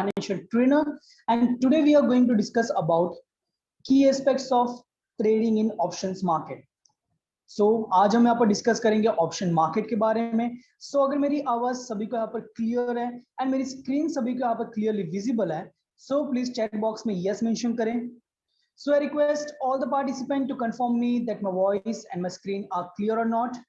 financial trainer, and today we are going to discuss about key aspects of trading in options market. आज हम यहाँ पर discuss करेंगे option market के बारे में. अगर मेरी आवाज सभी को यहाँ पर क्लियर है एंड मेरी स्क्रीन सभी को यहाँ पर क्लियरली विजिबल है, प्लीज चैट बॉक्स में यस मेंशन करें. I request all the participants to confirm me that my voice and my screen are clear or not.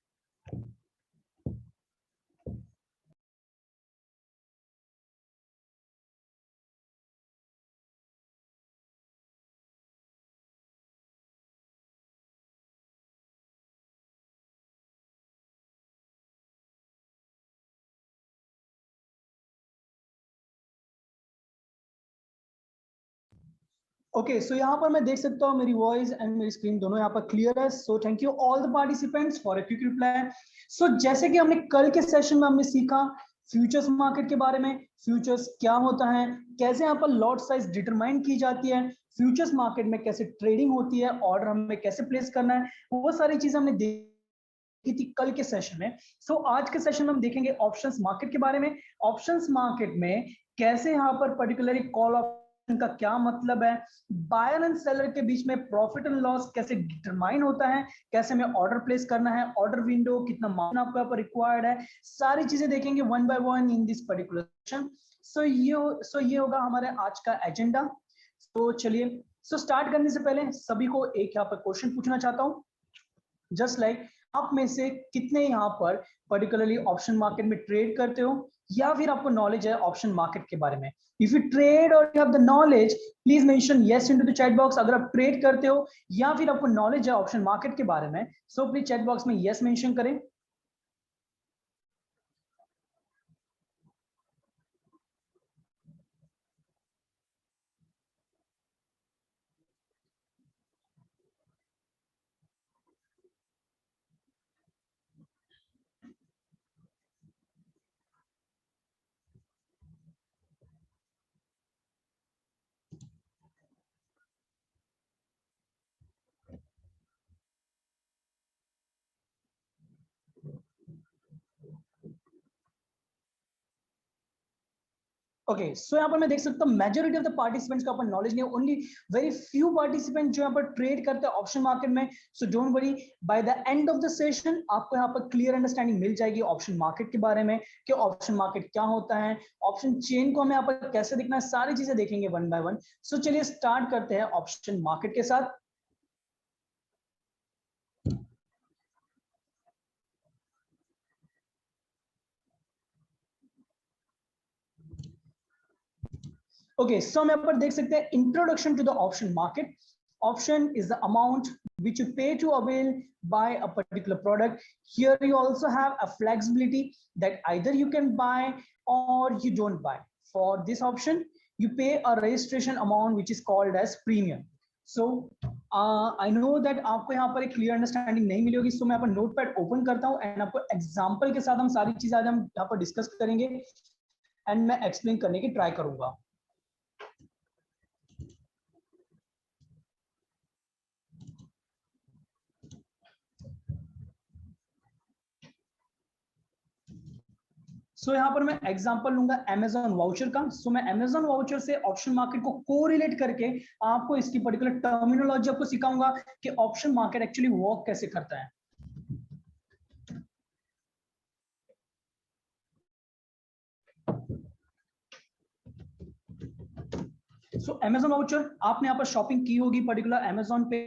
Okay, so यहाँ पर मैं देख सकता हूँ मेरी वॉइस एंड मेरी स्क्रीन दोनों यहाँ पर क्लियर है. Thank you all the participants for a quick reply. जैसे कि हमने कल के सेशन में हमने सीखा फ्यूचर्स मार्केट के बारे में, फ्यूचर्स क्या होता है, कैसे यहाँ पर लॉट साइज डिटरमाइन की जाती है, फ्यूचर्स मार्केट में कैसे ट्रेडिंग होती है, ऑर्डर हमें कैसे प्लेस करना है, वो सारी चीजें हमने देखी थी कल के सेशन में. आज के सेशन में हम देखेंगे ऑप्शंस मार्केट के बारे में. ऑप्शंस मार्केट में कैसे यहाँ पर पर्टिकुलरली कॉल ऑप्शन का क्या मतलब है, बायर एंड सेलर के बीच में प्रॉफिट एंड लॉस कैसे डिटरमाइन होता है, कैसे हमें ऑर्डर प्लेस करना है, ऑर्डर विंडो कितना मार्जिन आपको यहाँ पर रिक्वायर्ड है, सारी चीजें देखेंगे one by one in this particular session. ये होगा हमारे आज का एजेंडा. चलिए स्टार्ट करने से पहले सभी को एक यहाँ पर क्वेश्चन पूछना चाहता हूँ. जस्ट लाइक आप में से कितने यहाँ पर पर्टिकुलरली ऑप्शन मार्केट में ट्रेड करते हो या फिर आपको नॉलेज है ऑप्शन मार्केट के बारे में. इफ यू ट्रेड और you have the knowledge, please mention yes into the chat box. अगर आप ट्रेड करते हो या फिर आपको नॉलेज है ऑप्शन मार्केट के बारे में, प्लीज चैट बॉक्स में यस मेंशन करें. ओके, यहाँ पर मैं देख सकता हूँ मेजॉरिटी ऑफ द पार्टिसिपेंट्स का अपन नॉलेज नहीं है. ओनली वेरी फ्यू पार्टिसिपेंट जो यहाँ पर ट्रेड करते हैं ऑप्शन मार्केट में. Don't worry, by the end of the session आपको यहाँ पर क्लियर अंडरस्टैंडिंग मिल जाएगी ऑप्शन मार्केट के बारे में कि ऑप्शन मार्केट क्या होता है, ऑप्शन चेन को हमें यहाँ पर कैसे देखना है, सारी चीजें देखेंगे वन बाय वन. चलिए स्टार्ट करते हैं ऑप्शन मार्केट के साथ. ओके, हम यहाँ पर देख सकते हैं introduction to the option market. Option is the amount which you pay to avail buy a particular product. Here you also have a flexibility that either you can buy or you don't buy. For this option, you pay a registration amount which is called as premium. I know that आपको यहाँ पर एक clear understanding नहीं मिली होगी. मैं यहाँ पर notepad open करता हूँ and आपको example के साथ हम सारी चीजें आज हम यहाँ पर discuss करेंगे and मैं explain करने की try करूँगा. यहाँ पर मैं एग्जांपल लूंगा Amazon वाउचर का. मैं Amazon वाउचर से ऑप्शन मार्केट को कोरिलेट करके आपको इसकी पर्टिकुलर टर्मिनोलॉजी आपको सिखाऊंगा कि ऑप्शन मार्केट एक्चुअली वर्क कैसे करता है. Amazon वाउचर आपने यहाँ पर शॉपिंग की होगी पर्टिकुलर Amazon पे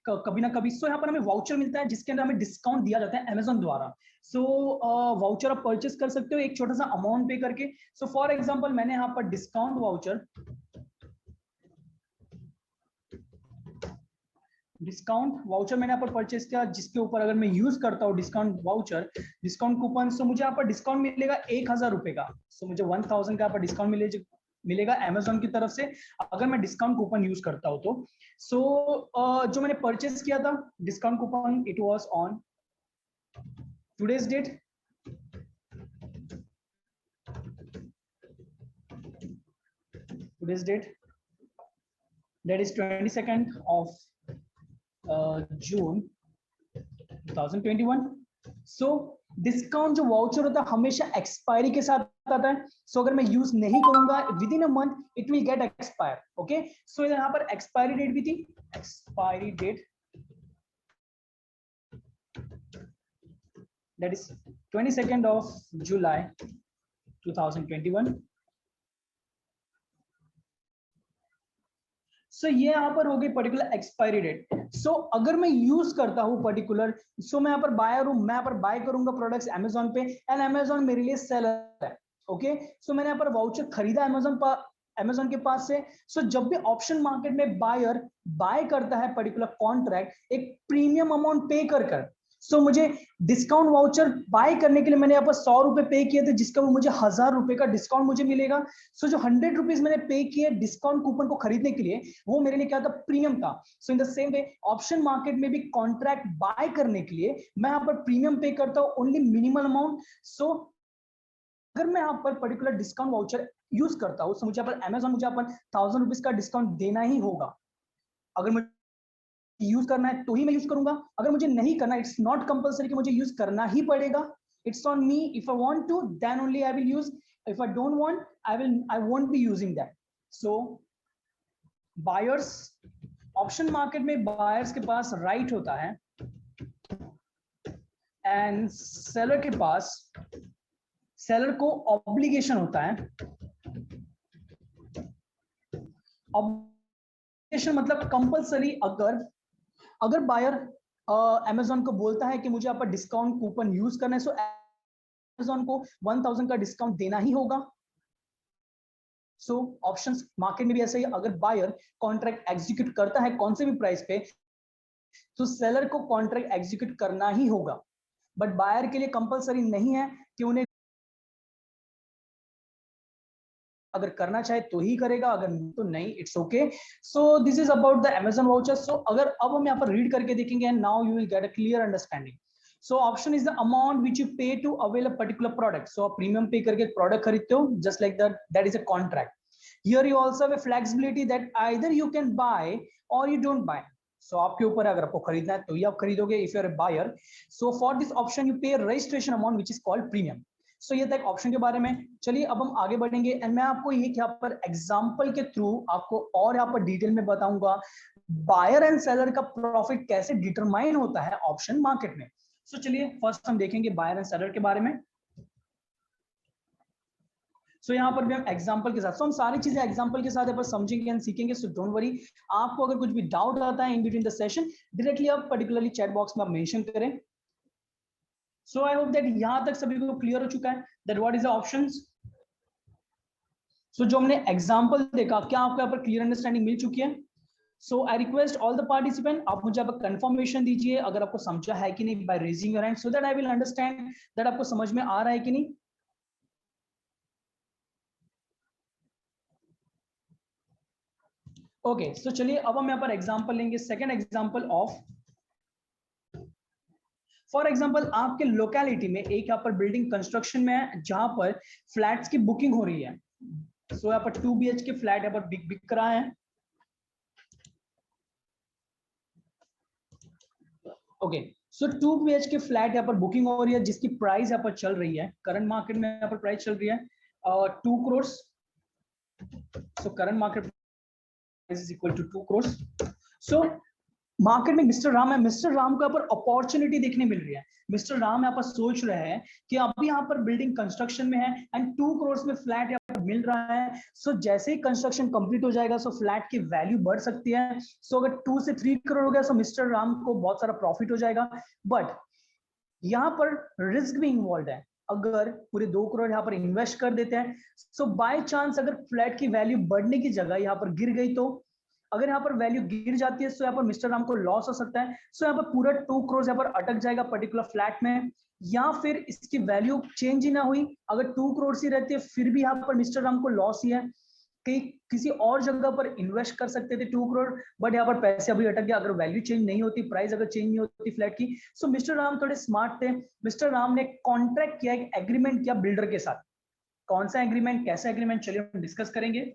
कभी ना कभी. यहाँ पर हमें वाउचर मिलता है जिसके अंदर हमें डिस्काउंट दिया जाता है Amazon द्वारा. वाउचर आप परचेस कर सकते हो एक छोटा सा अमाउंट पे करके. फॉर एग्जांपल मैंने यहाँ पर डिस्काउंट वाउचर मैंने यहाँ पर परचेस किया जिसके ऊपर अगर मैं यूज करता हूँ डिस्काउंट वाउचर, डिस्काउंट कूपन, मुझे यहाँ पर डिस्काउंट मिलेगा 1000 रुपए का. मुझे 1000 का यहाँ पर डिस्काउंट मिलेगा Amazon की तरफ से अगर मैं डिस्काउंट कूपन यूज करता हूँ तो. जो मैंने परचेस किया था discount coupon, it was on today's date. That is 22nd of June 2021. Discount जो वाउचर होता है हमेशा एक्सपायरी के साथ आता है। सो अगर मैं यूज नहीं करूंगा within a month it will get expire. Okay, so यहाँ पर एक्सपायरी डेट भी थी, expiry date that is 22nd of July 2021। So ये यहाँ पर हो गई पर्टिकुलर एक्सपायरी डेट। सो अगर मैं यूज करता हूँ पर्टिकुलर, सो मैं यहाँ पर बायर हूँ, मैं यहाँ पर बाय करूंगा प्रोडक्ट्स अमेजोन पे एंड अमेजोन मेरे लिए सेलर है। ओके, सो मैंने यहाँ पर वाउचर खरीदा अमेजोन के पास से। सो जब भी ऑप्शन मार्केट में बायर बाय करता है पर्टिकुलर कॉन्ट्रैक्ट एक प्रीमियम अमाउंट पे कर सो मुझे डिस्काउंट वाउचर बाय करने के लिए मैंने यहाँ पर 100 रुपए पे किए थे, जिसका वो मुझे 1000 रुपए का डिस्काउंट मुझे मिलेगा। सो जो 100 रुपीज मैंने पे किए डिस्काउंट कूपन को खरीदने के लिए, वो मेरे लिए क्या था, प्रीमियम था। So in the same way option market में भी कॉन्ट्रैक्ट बाय करने के लिए मैं यहाँ पर प्रीमियम पे करता हूँ, ओनली मिनिमल अमाउंट। सो अगर मैं यहाँ पर पर्टिकुलर डिस्काउंट वाउचर यूज करता हूँ, मुझे यहाँ पर अमेजोन मुझे यहाँ पर 1000 रुपीज का डिस्काउंट देना ही होगा। अगर मुझे यूज करना है तो ही मैं यूज करूंगा, अगर मुझे नहीं करना, इट्स नॉट कंपलसरी कि मुझे यूज करना ही पड़ेगा। It's on me, if I want to then only I will use, if I don't want I won't be using that. So buyers, option market में बायर्स के पास राइट होता है एंड सेलर के पास, सेलर को ऑब्लिगेशन होता है। Obligation मतलब कंपलसरी, अगर बायर अमेजोन को बोलता है कि मुझे यहाँ पर डिस्काउंट कूपन यूज करना है, सो अमेजोन को 1000 का डिस्काउंट देना ही होगा। सो ऑप्शंस मार्केट में भी ऐसा ही, अगर बायर कॉन्ट्रैक्ट एग्जीक्यूट करता है कौन से भी प्राइस पे, तो सेलर को कॉन्ट्रैक्ट एग्जीक्यूट करना ही होगा। बट बायर के लिए कंपलसरी नहीं है कि उन्हें, अगर करना चाहे तो ही करेगा, अगर तो नहीं, it's okay. So this is about the Amazon voucher. So अगर अब हम यहाँ पर रीड करके देखेंगे and now you will get a clear understanding. So option is the amount which you pay to avail a particular product. So आप premium pay करके product खरीदते हो, just like that is a contract. Here you also have a flexibility that either you can buy or you don't buy. So आपके ऊपर है, अगर आपको खरीदना है तो ही आप खरीदोगे if you are a buyer. So for this option you pay registration amount which is called premium. So ये था एक ऑप्शन के बारे में। चलिए अब हम आगे बढ़ेंगे एंड मैं आपको ये यहाँ पर एग्जांपल के थ्रू आपको और यहाँ पर डिटेल में बताऊंगा बायर एंड सेलर का प्रॉफिट कैसे डिटरमाइन होता है ऑप्शन मार्केट में। सो चलिए फर्स्ट हम देखेंगे बायर एंड सेलर के बारे में। सो यहाँ पर भी हम एग्जांपल के साथ, हम सारी चीजें एग्जांपल के साथ यहाँ पर समझेंगे एंड सीखेंगे। सो डोंट वरी, आपको अगर कुछ भी डाउट आता है in between the session, directly आप पर्टिकुलरली चैट बॉक्स में आप मेंशन करें। So I hope that यहाँ तक सभी को क्लियर हो चुका है that what is the options। So जो हमने एग्जांपल देखा, क्या आपको यहाँ पर क्लियर अंडरस्टैंडिंग मिल चुकी है? So I request all the participant, आप मुझे अब कंफर्मेशन दीजिए अगर आपको समझा है कि नहीं by raising your hand so that I will understand that आपको समझ में आ रहा है कि नहीं। ओके, सो चलिए अब हम यहाँ पर एग्जांपल लेंगे, second example of, for example आपके लोकेलिटी में एक यहाँ पर बिल्डिंग कंस्ट्रक्शन में है जहां पर फ्लैट्स की बुकिंग हो रही है। सो यहाँ पर 2 BHK फ्लैट यहाँ पर बिक रहा है। ओके, सो 2 BHK फ्लैट यहाँ पर बुकिंग हो रही है जिसकी प्राइस यहाँ पर चल रही है, करंट मार्केट में यहाँ पर प्राइस चल रही है 2 crore. So current market price is equal to 2 crore. So market में मिस्टर राम है, मिस्टर राम को यहाँ पर अपॉर्चुनिटी देखने मिल रही है। मिस्टर राम यहाँ पर सोच रहे हैं कि अभी यहाँ पर बिल्डिंग कंस्ट्रक्शन में है एंड 2 करोड़ में फ्लैट यहाँ पर मिल रहा है। सो जैसे ही कंस्ट्रक्शन कंप्लीट हो जाएगा सो फ्लैट की वैल्यू बढ़ सकती है। सो अगर 2 से 3 करोड़ हो गया सो मिस्टर राम को बहुत सारा प्रॉफिट हो जाएगा। बट यहाँ पर रिस्क भी इन्वॉल्व है। अगर पूरे 2 करोड़ यहाँ पर इन्वेस्ट कर देते हैं, सो बाय चांस अगर फ्लैट की वैल्यू बढ़ने की जगह यहाँ पर गिर गई, तो अगर यहाँ पर वैल्यू गिर जाती है तो यहाँ पर मिस्टर राम को लॉस हो सकता है। सो यहाँ पर पूरा 2 करोड़ यहाँ पर अटक जाएगा पर्टिकुलर फ्लैट में, या फिर इसकी वैल्यू चेंज ही ना हुई, अगर 2 करोड़ ही रहती है फिर भी यहाँ पर मिस्टर राम को लॉस ही है। कि किसी और जगह पर इन्वेस्ट कर सकते थे 2 करोड़, बट यहाँ पर पैसे अभी अटक गया। अगर वैल्यू चेंज नहीं होती, प्राइस अगर चेंज नहीं होती फ्लैट की, सो मिस्टर राम थोड़े स्मार्ट थे। मिस्टर राम ने कॉन्ट्रैक्ट किया, एक एग्रीमेंट किया बिल्डर के साथ। कौन सा एग्रीमेंट, कैसा एग्रीमेंट, चलिए हम डिस्कस करेंगे।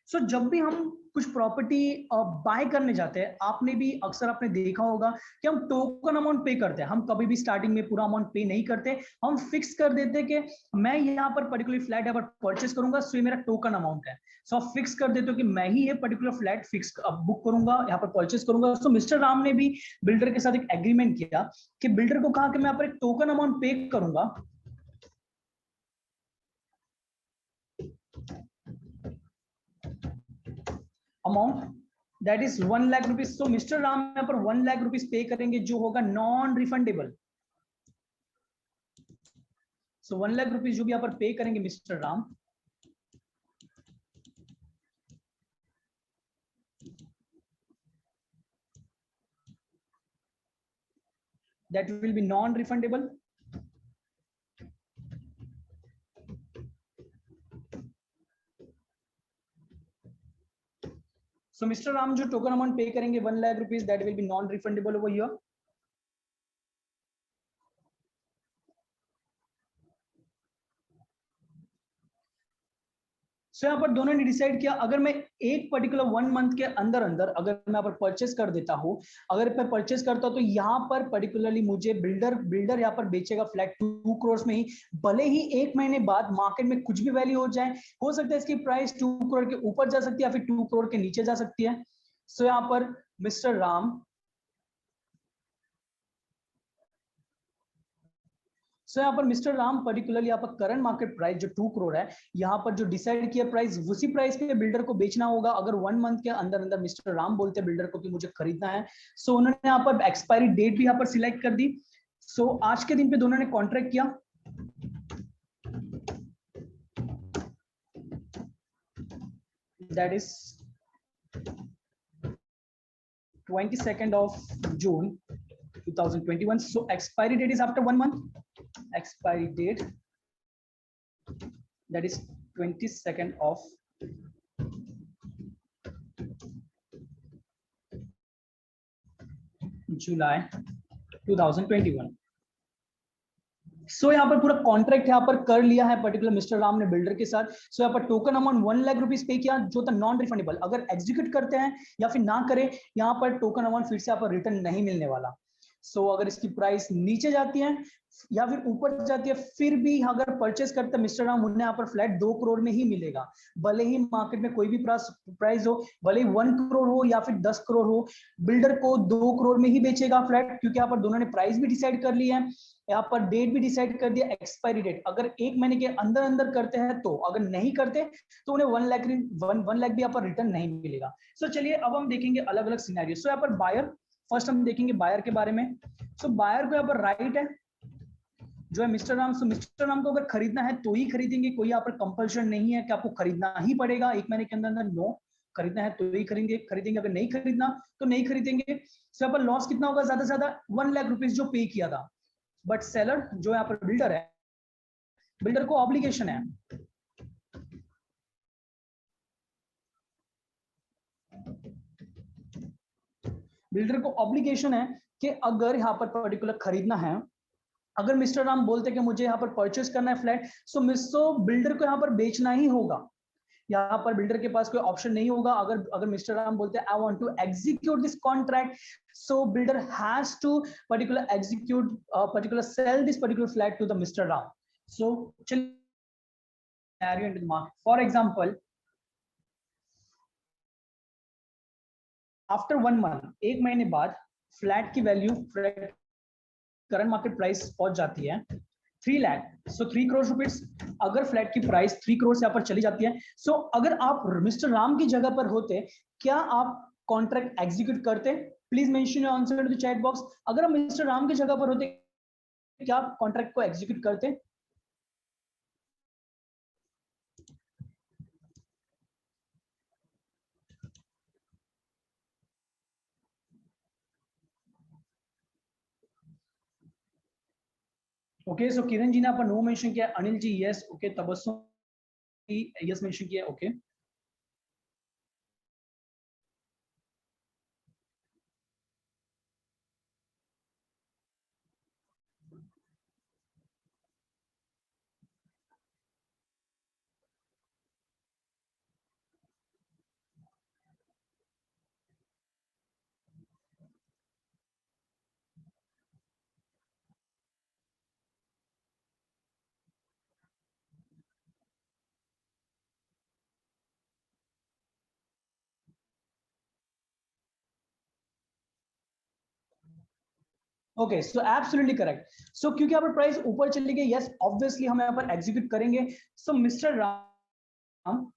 सो जब भी हम कुछ प्रॉपर्टी बाय करने जाते हैं, आपने भी अक्सर आपने देखा होगा कि हम टोकन अमाउंट पे करते हैं। हम कभी भी स्टार्टिंग में पूरा अमाउंट पे नहीं करते, हम फिक्स कर देते कि मैं यहाँ पर पर्टिकुलर फ्लैट यहाँ पर परचेस करूंगा, सो ये मेरा टोकन अमाउंट है। सो आप फिक्स कर देते हो कि मैं ही ये पर्टिकुलर फ्लैट फिक्स बुक करूंगा, यहाँ पर परचेस करूंगा। सो मिस्टर राम ने भी बिल्डर के साथ एक एग्रीमेंट किया कि बिल्डर को कहा कि मैं यहाँ पर एक टोकन अमाउंट पे करूंगा, amount that is 1 lakh rupees. तो मिस्टर राम यहाँ पर 1 लाख रुपीज पे करेंगे, जो होगा नॉन रिफंडेबल। सो 1 लाख रुपीज जो भी यहाँ पर पे करेंगे mister Ram, that will be non refundable। So Mr. Ram जो टोकन अमाउंट पे करेंगे 1 lakh rupees, that will be non refundable over here। सो यहाँ पर दोनों ने डिसाइड किया, अगर मैं एक पर्टिकुलर 1 मंथ के अंदर अंदर अगर मैं यहाँ पर परचेस कर देता हूँ, अगर मैं परचेस करता हूँ, तो यहाँ पर पर्टिकुलरली मुझे बिल्डर यहाँ पर बेचेगा फ्लैट 2 करोड़ में ही। भले ही 1 महीने बाद मार्केट में कुछ भी वैल्यू हो जाए, हो सकता है इसकी प्राइस 2 करोड़ के ऊपर जा सकती है या फिर 2 करोड़ के नीचे जा सकती है। सो यहाँ पर मिस्टर राम, सो यहाँ पर मिस्टर राम पर्टिकुलरली यहाँ पर करंट मार्केट प्राइस जो 2 करोड़ है, यहाँ पर जो डिसाइड किया प्राइस, उसी प्राइस पे बिल्डर को बेचना होगा। अगर 1 मंथ के अंदर अंदर मिस्टर राम बोलते हैं बिल्डर को कि मुझे खरीदना है, सो उन्होंने यहाँ पर एक्सपायरी डेट भी यहाँ पर सिलेक्ट कर दी। सो आज के दिन पे दोनों ने कॉन्ट्रैक्ट किया, that is 22nd of June 2021। So expiry date is after 1 month, expiry date that is 22nd of July 2021। सो यहाँ पर पूरा कॉन्ट्रैक्ट यहाँ पर कर लिया है पर्टिकुलर मिस्टर राम ने बिल्डर के साथ। सो यहाँ पर टोकन अमाउंट 1 लाख रुपीज पे किया, जो था नॉन रिफंडेबल। अगर एग्जीक्यूट करते हैं या फिर ना करे, यहाँ पर टोकन अमाउंट फिर से यहाँ पर रिटर्न नहीं मिलने वाला। सो अगर इसकी प्राइस नीचे जाती है या फिर ऊपर जाती है, फिर भी अगर परचेस करते हैं मिस्टर राम, उन्हें यहाँ पर फ्लैट 2 करोड़ में ही मिलेगा। भले ही मार्केट में कोई भी प्राइस हो, भले ही 1 करोड़ हो या फिर 10 करोड़ हो, बिल्डर को 2 करोड़ में ही बेचेगा फ्लैट, क्योंकि यहाँ पर दोनों ने प्राइस भी डिसाइड कर ली है, यहाँ पर डेट भी डिसाइड कर दिया, एक्सपायरी डेट। अगर 1 महीने के अंदर अंदर करते हैं तो, अगर नहीं करते तो उन्हें 1 लाख भी यहाँ पर रिटर्न नहीं मिलेगा। सो चलिए अब हम देखेंगे अलग अलग सिनेरियो। सो यहाँ पर बायर, फर्स्ट हम देखेंगे बायर के बारे में। सो बायर को यहाँ पर राइट है जो है मिस्टर राम। सो मिस्टर राम को अगर खरीदना है तो ही खरीदेंगे, कोई यहाँ पर कंपल्शन नहीं है कि आपको खरीदना ही पड़ेगा 1 महीने के अंदर अंदर। नो, खरीदना है तो ही खरीदेंगे, अगर नहीं खरीदना तो नहीं खरीदेंगे। सो यहाँ पर लॉस कितना होगा, ज्यादा से ज्यादा 1 लाख रुपीज जो पे किया था। बट सेलर जो यहाँ पर बिल्डर है, बिल्डर को ऑब्लिगेशन है, बिल्डर को ऑब्लिगेशन है कि अगर यहाँ पर पर्टिकुलर खरीदना है, अगर मिस्टर राम बोलते कि मुझे यहाँ पर परचेस करना है फ्लैट, सो बिल्डर को यहाँ पर बेचना ही होगा। यहाँ पर बिल्डर के पास कोई ऑप्शन नहीं होगा। अगर अगर मिस्टर राम बोलते हैं I want to execute this contract, so builder has to particular execute particular sell this particular flat to the mister Ram. So चलिए into the market. For example, after 1 month, 1 महीने बाद फ्लैट की वैल्यू, करंट मार्केट प्राइस पहुंच जाती है 3 लाख। सो 3 crore rupees. अगर flat की price 3 crore से यहाँ पर चली जाती है, सो अगर आप मिस्टर राम की जगह पर होते, क्या आप कॉन्ट्रैक्ट एग्जीक्यूट करते? Please mention your answer in the chat box. अगर आप मिस्टर राम की जगह पर होते, क्या आप कॉन्ट्रैक्ट को एग्जीक्यूट करते? ओके, सो किरण जी ने आपका नो मेंशन किया, Anil ji yes, okay, Tabassum yes mention किया, okay. Okay, so absolutely correct. So क्योंकि यहाँ पर प्राइस ऊपर चली गई, यस ऑब्वियसली हम यहाँ पर एग्जीक्यूट करेंगे। सो मिस्टर राम,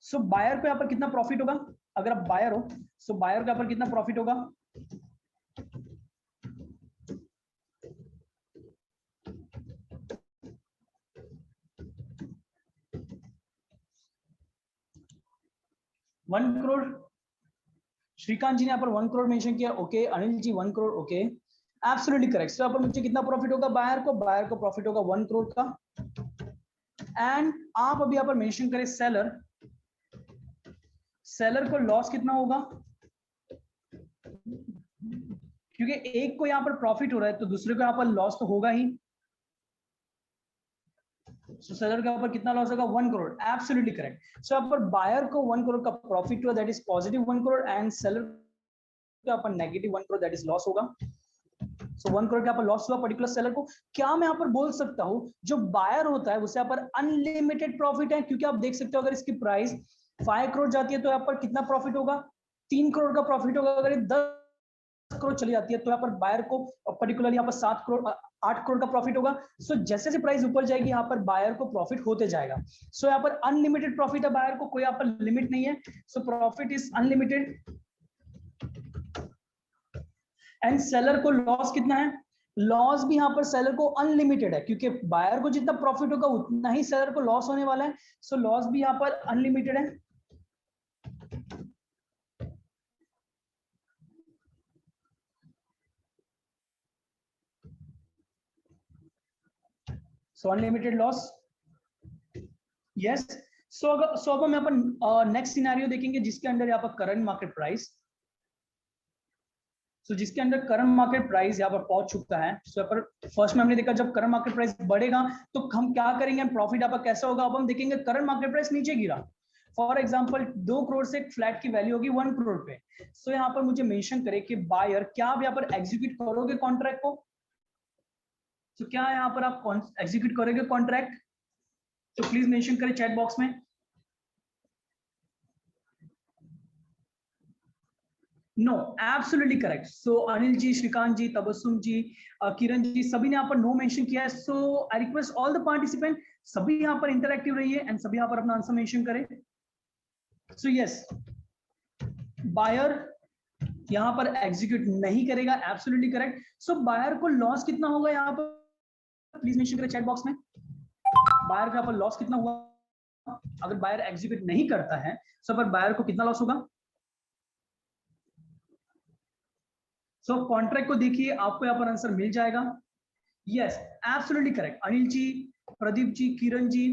सो बायर को यहाँ पर कितना प्रॉफिट होगा? अगर आप बायर हो, सो बायर को यहाँ पर कितना प्रॉफिट होगा? वन करोड़। श्रीकांत जी ने यहाँ पर 1 करोड़ मेंशन किया। Okay Anil ji 1 crore. Okay absolutely correct. So यहाँ पर मुझे कितना प्रॉफिट होगा? बायर को प्रॉफिट होगा 1 करोड़ का। एंड आप अभी यहाँ पर मेंशन करें सेलर, सेलर को लॉस कितना होगा? क्योंकि एक को यहाँ पर प्रॉफिट हो रहा है तो दूसरे को यहाँ पर लॉस तो होगा ही। सो सेलर के ऊपर कितना लॉस होगा? 1 करोड़। Absolutely correct. सो यहाँ पर बायर को 1 करोड़ का प्रॉफिट हुआ, that is positive 1 crore, and seller के ऊपर negative 1 crore, that is loss होगा। सो 1 करोड़ का यहाँ पर लॉस हुआ पर्टिकुलर सेलर को। क्या मैं यहाँ पर बोल सकता हूँ जो बायर होता है उसे यहाँ पर अनलिमिटेड प्रॉफिट है? क्योंकि आप देख सकते हो अगर इसकी प्राइस 5 करोड़ जाती है तो यहाँ पर कितना प्रॉफिट होगा? 3 करोड़ का प्रॉफिट होगा। अगर 10 करोड़ चली जाती है तो यहाँ पर बायर को पर्टिकुलरली यहाँ पर 7 करोड़ 8 करोड़ का प्रॉफिट होगा। सो जैसे जैसे प्राइस ऊपर जाएगी यहाँ पर बायर को प्रॉफिट होते जाएगा। सो यहाँ पर अनलिमिटेड प्रॉफिट है बायर को, कोई यहाँ पर लिमिट नहीं है। So profit is unlimited. And seller को लॉस कितना है? लॉस भी यहाँ पर सेलर को अनलिमिटेड है, क्योंकि बायर को जितना प्रॉफिट होगा उतना ही सेलर को लॉस होने वाला है। सो लॉस भी यहाँ पर अनलिमिटेड है। सो अनलिमिटेड लॉस, यस। सो अब हम यहाँ पर नेक्स्ट सिनेरियो देखेंगे जिसके अंदर यहाँ पर करंट मार्केट प्राइस, जिसके अंदर करंट मार्केट प्राइस यहाँ पर पहुंच चुका है। सो यहाँ पर फर्स्ट में हमने देखा जब करंट मार्केट प्राइस बढ़ेगा तो हम क्या करेंगे, प्रॉफिट यहाँ पर कैसा होगा? अब हम देखेंगे करंट मार्केट प्राइस नीचे गिरा, फॉर एग्जांपल 2 करोड़ से फ्लैट की वैल्यू होगी 1 करोड़ पे। सो यहाँ पर मुझे मेंशन करे कि बायर, क्या आप यहाँ पर एग्जीक्यूट करोगे कॉन्ट्रैक्ट को? तो क्या यहाँ पर आप एग्जीक्यूट करोगे कॉन्ट्रैक्ट? तो प्लीज मेंशन करें चैट बॉक्स में। No, absolutely correct. So Anil ji, Shrikant ji, Tabassum ji, Kiran ji, सभी ने यहाँ पर नो मेंशन किया है। So I request all the participant, सभी यहाँ पर इंटरएक्टिव रहिए एंड सभी यहाँ पर अपना आंसर मेंशन करें। सो यस, बायर यहाँ पर एग्जीक्यूट नहीं करेगा, एब्सोल्युटली करेक्ट। सो बायर को लॉस कितना होगा यहाँ पर? प्लीज मेंशन करें चैट बॉक्स में। बायर का यहाँ पर लॉस कितना हुआ अगर बायर एग्जीक्यूट नहीं करता है? सो पर बायर को कितना लॉस होगा? सो कॉन्ट्रैक्ट को देखिए, आपको यहाँ पर आंसर मिल जाएगा। Yes absolutely correct. Anil ji, Pradeep ji, Kiran ji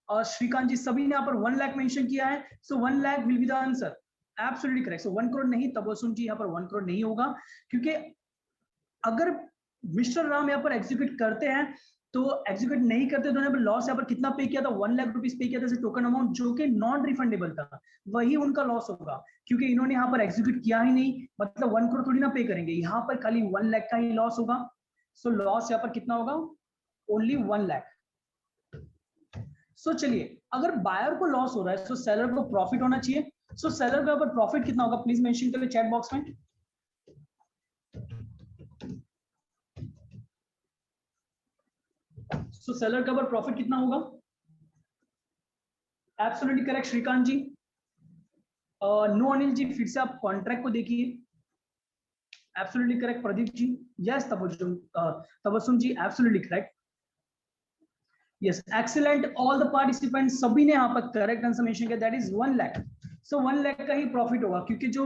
और श्रीकांत जी, सभी ने यहाँ पर 1 लाख मेंशन किया है। So 1 lakh will be the answer, absolutely correct. So 1 crore नहीं, तबस्सुम जी यहाँ पर 1 करोड़ नहीं होगा, क्योंकि अगर मिस्टर राम यहाँ पर एग्जीक्यूट करते हैं तो एग्जीक्यूट नहीं करते तो यहाँ पर लॉस यहाँ पर कितना पे किया था? 1 लाख रुपीस पे किया था टोकन अमाउंट, जो कि नॉन रिफंडेबल था, वही उनका लॉस होगा, क्योंकि इन्होंने यहाँ पर एग्जीक्यूट किया ही नहीं। मतलब 1 करोड़ थोड़ी ना पे करेंगे, यहाँ पर खाली 1 लाख का ही लॉस होगा। सो लॉस यहाँ पर कितना होगा? ओनली 1 लाख। सो चलिए, अगर बायर को लॉस हो रहा है तो सेलर को प्रॉफिट होना चाहिए। सो सेलर को यहाँ पर प्रॉफिट कितना होगा? प्लीज मेंशन करिए चैट बॉक्स में। सो सेलर का पर प्रॉफिट कितना होगा? Absolutely correct Shrikant ji. No Anil ji, फिर से आप कॉन्ट्रैक्ट को देखिए। Absolutely correct Pradeep ji. Yes Tabassum ji, absolutely correct. Yes excellent, all the participants, सभी ने यहाँ पर करेक्ट आंसर मेंशन किया, that is 1 lakh. So 1 lakh का ही प्रॉफिट होगा, क्योंकि जो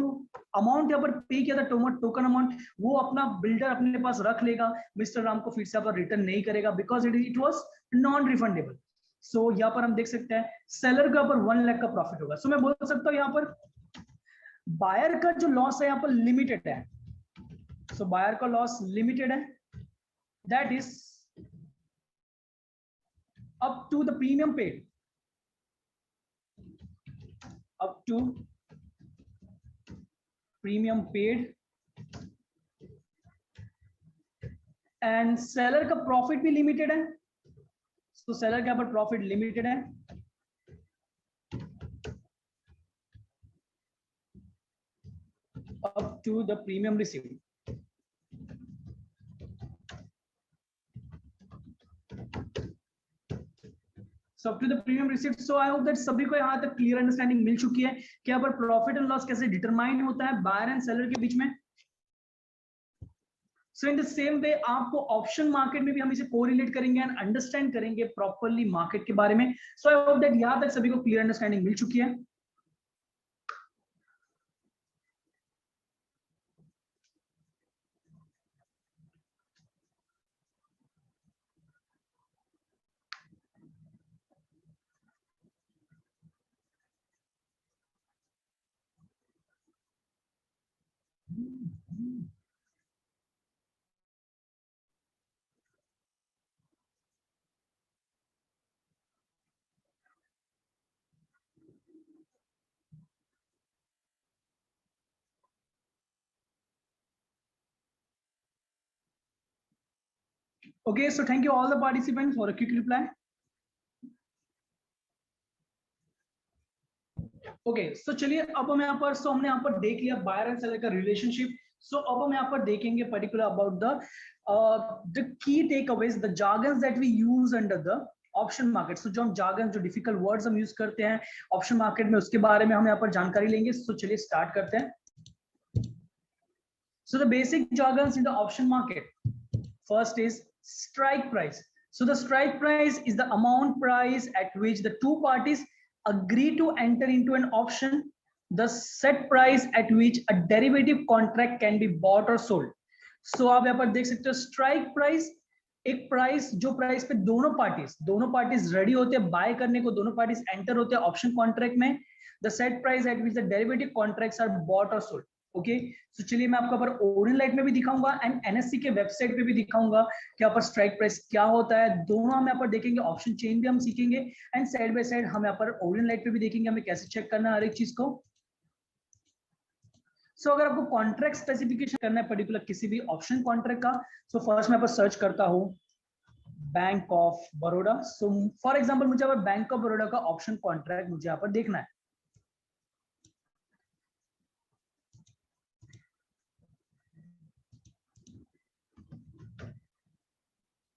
अमाउंट यहाँ पर पे किया था टोकन अमाउंट, वो अपना बिल्डर अपने पास रख लेगा, मिस्टर राम को फिर से यहाँ पर रिटर्न नहीं करेगा, because it was non refundable. So यहाँ पर हम देख सकते हैं सेलर का पर 1 लाख का प्रॉफिट होगा। सो मैं बोल सकता हूँ यहाँ पर बायर का जो लॉस है यहाँ पर लिमिटेड है। सो बायर का लॉस लिमिटेड है, that is up to the premium paid, up to premium paid, and seller का प्रॉफिट भी लिमिटेड है। तो सेलर के यहाँ पर प्रॉफिट लिमिटेड है, up to the premium received। So up to the premium receipt. So I hope that सभी को यहाँ तक clear understanding मिल चुकी है कि यहाँ पर प्रॉफिट एंड लॉस कैसे डिटरमाइन होता है बायर एंड सेलर के बीच में. So in the same way आपको ऑप्शन मार्केट में भी हम इसे कोरिलेट करेंगे एंड अंडरस्टैंड करेंगे प्रॉपर्ली मार्केट के बारे में. सो आई होप दैट यहाँ तक सभी को क्लियर अंडरस्टैंडिंग मिल चुकी है. Okay, so thank you all the participants for a quick reply. Okay so चलिए अब हम यहाँ पर हमने यहाँ पर देख लिया बायर एंड सेलर का रिलेशनशिप. सो अब हम यहाँ पर देखेंगे particular about the key takeaways the jargons that we use under the option market. So जो हम जार्गन जो डिफिकल्ट वर्ड्स हम यूज करते हैं ऑप्शन मार्केट में उसके बारे में हम यहाँ पर जानकारी लेंगे. सो चलिए स्टार्ट करते हैं. So the basic jargons in the option market. First is strike price. So the strike price is the amount price at which the two parties agree to enter into an option, the set price at which a derivative contract can be bought or sold. So आप यहाँ पर देख सकते हो strike price एक price जो price पे दोनों पार्टीज रेडी होते हैं बाय करने को, दोनों पार्टीज एंटर होते हैं ऑप्शन कॉन्ट्रैक्ट में. The set price at which the derivative contracts are bought और सोल्ड. ओके सो चलिए मैं आपको पर ओरियन लाइट में भी दिखाऊंगा एंड एनएससी के वेबसाइट पे भी दिखाऊंगा कि यहाँ पर स्ट्राइक प्राइस क्या होता है. दोनों हम यहाँ पर देखेंगे, ऑप्शन चेन भी हम सीखेंगे एंड साइड बाय साइड हम यहाँ पर ओरियन लाइट पे भी देखेंगे हमें कैसे चेक करना है हर एक चीज को. सो अगर आपको कॉन्ट्रैक्ट स्पेसिफिकेशन करना है पर्टिकुलर किसी भी ऑप्शन कॉन्ट्रैक्ट का, सो फर्स्ट मैं यहाँ पर सर्च करता हूँ bank of Baroda. So for example मुझे अगर बैंक ऑफ बड़ौदा का ऑप्शन कॉन्ट्रैक्ट मुझे यहाँ पर देखना है.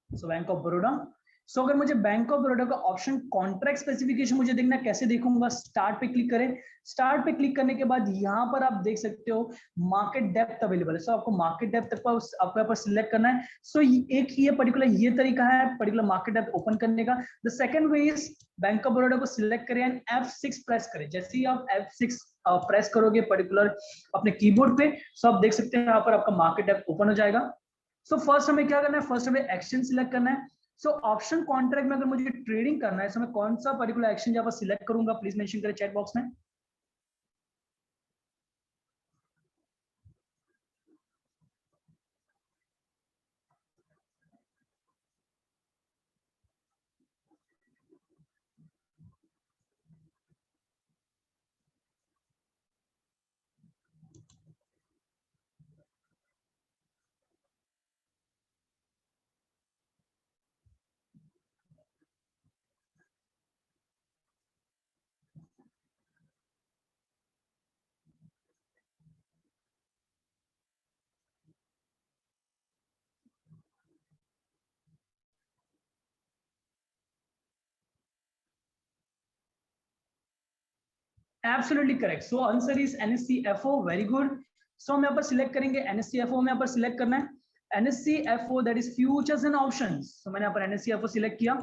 So bank of Baroda. So अगर मुझे बैंक ऑफ बड़ौदा का ऑप्शन कॉन्ट्रैक्ट स्पेसिफिकेशन मुझे देखना कैसे देखूंगा, स्टार्ट पे क्लिक करें. स्टार्ट पे क्लिक करने के बाद यहाँ पर आप देख सकते हो मार्केट डेप्थ अवेलेबल है. सो आपको मार्केट डेप्थ आपको यहाँ पर सिलेक्ट करना है. सो एक ये पर्टिकुलर ये तरीका है पर्टिकुलर मार्केट डेप्थ ओपन करने का. The second way is bank of Baroda को सिलेक्ट करें एंड F6 प्रेस करें. जैसे ही आप F6 प्रेस करोगे पर्टिकुलर अपने कीबोर्ड पे, सो आप देख सकते हैं यहाँ पर आपका मार्केट डेप्थ ओपन हो जाएगा. सो फर्स्ट हमें क्या करना है, फर्स्ट हमें एक्शन सिलेक्ट करना है. सो ऑप्शन कॉन्ट्रैक्ट में अगर मुझे ट्रेडिंग करना है तो मैं कौन सा पर्टिकुलर एक्शन यहाँ पर सिलेक्ट करूंगा, प्लीज मेंशन करें चैट बॉक्स में. Absolutely correct. So answer is NSCFO. Very good. So हम यहाँ पर सिलेक्ट करेंगे NSCFO में यहाँ पर सिलेक्ट करना है NSCFO that is futures and options. So मैंने यहाँ पर NSCFO सिलेक्ट किया.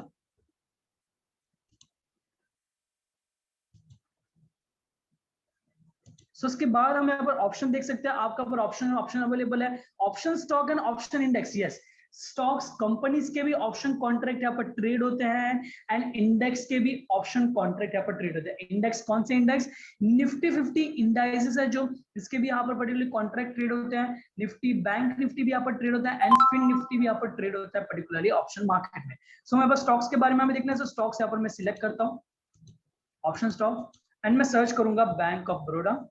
सो उसके बाद हम यहाँ पर ऑप्शन देख सकते हैं. आपका पर ऑप्शन अवेलेबल है option stock and option index. Yes stocks companies के भी ऑप्शन कॉन्ट्रैक्ट यहाँ पर ट्रेड होते हैं एंड इंडेक्स के भी ऑप्शन कॉन्ट्रैक्ट यहाँ पर ट्रेड होते हैं. इंडेक्स कौन से इंडेक्स, निफ्टी 50 इंडाइसेस है जो इसके भी यहाँ पर पर्टिकुलर कॉन्ट्रैक्ट ट्रेड होते हैं. निफ्टी बैंक निफ्टी भी यहाँ पर ट्रेड होता है एंड फिन निफ्टी भी यहाँ पर ट्रेड होता है पर्टिकुलरली ऑप्शन मार्केट में. सो मैं बस स्टॉक्स के बारे में हमें देखना है. सो स्टॉक्स यहाँ पर मैं सिलेक्ट करता हूँ ऑप्शन स्टॉक एंड मैं सर्च करूंगा Bank of Baroda.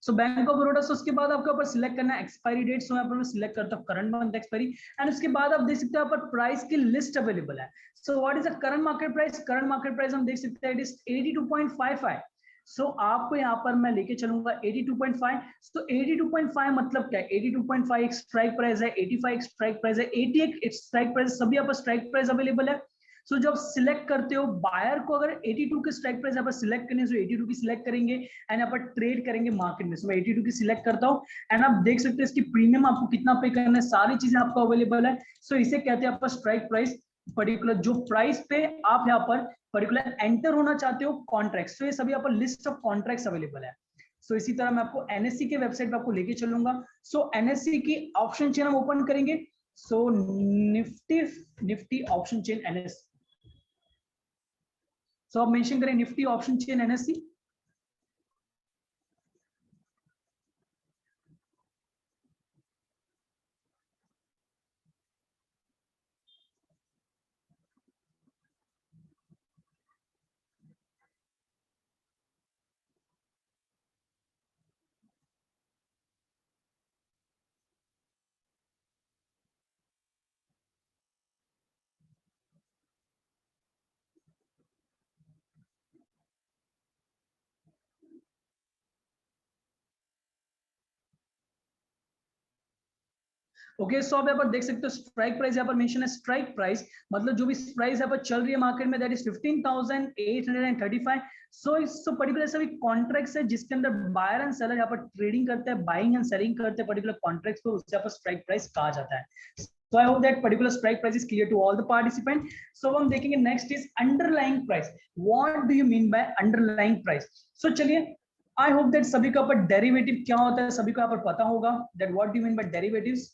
So bank of Baroda से उसके बाद आपके ऊपर सिलेक्ट करना है एक्सपायरी डेट। सो यहाँ पर मैं सिलेक्ट करता हूँ करंट मंथ एक्सपायरी एंड उसके बाद आप देख सकते हो यहाँ पर प्राइस की लिस्ट अवेलेबल है। So what is the current market price? Current market price हम देख सकते हैं इट इज 82.55। सो आपको यहाँ पर मैं लेके चलूंगा 82.5। तो 82.5 मतलब क्या है? 82.5 एक स्ट्राइक प्राइस है, 85 एक स्ट्राइक प्राइस है, 80 एक स्ट्राइक प्राइस, सभी यहाँ पर स्ट्राइक प्राइस अवेलेबल है। सो जब सिलेक्ट करते हो बायर को, अगर 82 के स्ट्राइक प्राइस यहाँ पर सिलेक्ट करनी है तो 82 की सिलेक्ट करेंगे एंड यहाँ पर ट्रेड करेंगे मार्केट में। सो मैं 82 की सिलेक्ट करता हूँ एंड आप देख सकते हैं इसकी प्रीमियम आपको कितना पे करना है, सारी चीजें आपको अवेलेबल है। सो इसे कहते हैं आपका स्ट्राइक प्राइस। पर्टिकुलर जो प्राइस पे आप यहाँ पर पर्टिकुलर एंटर होना चाहते हो कॉन्ट्रैक्ट, तो ये सभी यहाँ पर लिस्ट ऑफ कॉन्ट्रैक्ट्स अवेलेबल है। सो इसी तरह मैं आपको एनएससी के वेबसाइट पे आपको लेके चलूंगा। सो एनएससी की ऑप्शन चेन हम ओपन करेंगे। सो निफ्टी ऑप्शन चेन एनएससी। सो आप मेंशन करें Nifty option chain NSC. Okay so आप यहाँ पर देख सकते हो स्ट्राइक प्राइस यहाँ पर मेंशन है। स्ट्राइक प्राइस मतलब जो भी प्राइस यहाँ पर चल रही है मार्केट में दैट इज 15,835। सो इस पर्टिकुलर सभी कॉन्ट्रैक्ट्स है जिसके अंदर बायर एंड सेलर यहाँ पर ट्रेडिंग करते हैं, बाइंग एंड सेलिंग करते हैं पर्टिकुलर कॉन्ट्रैक्ट्स को, उससे यहाँ पर स्ट्राइक प्राइस कहा जाता है। So I hope that particular strike price is clear to all the participants. So हम देखेंगे next is underlying price. What do you mean by underlying price? So चलिए I hope that सभी का पर derivative क्या होता है सभी को यहाँ पर पता होगा that what do you mean by derivatives?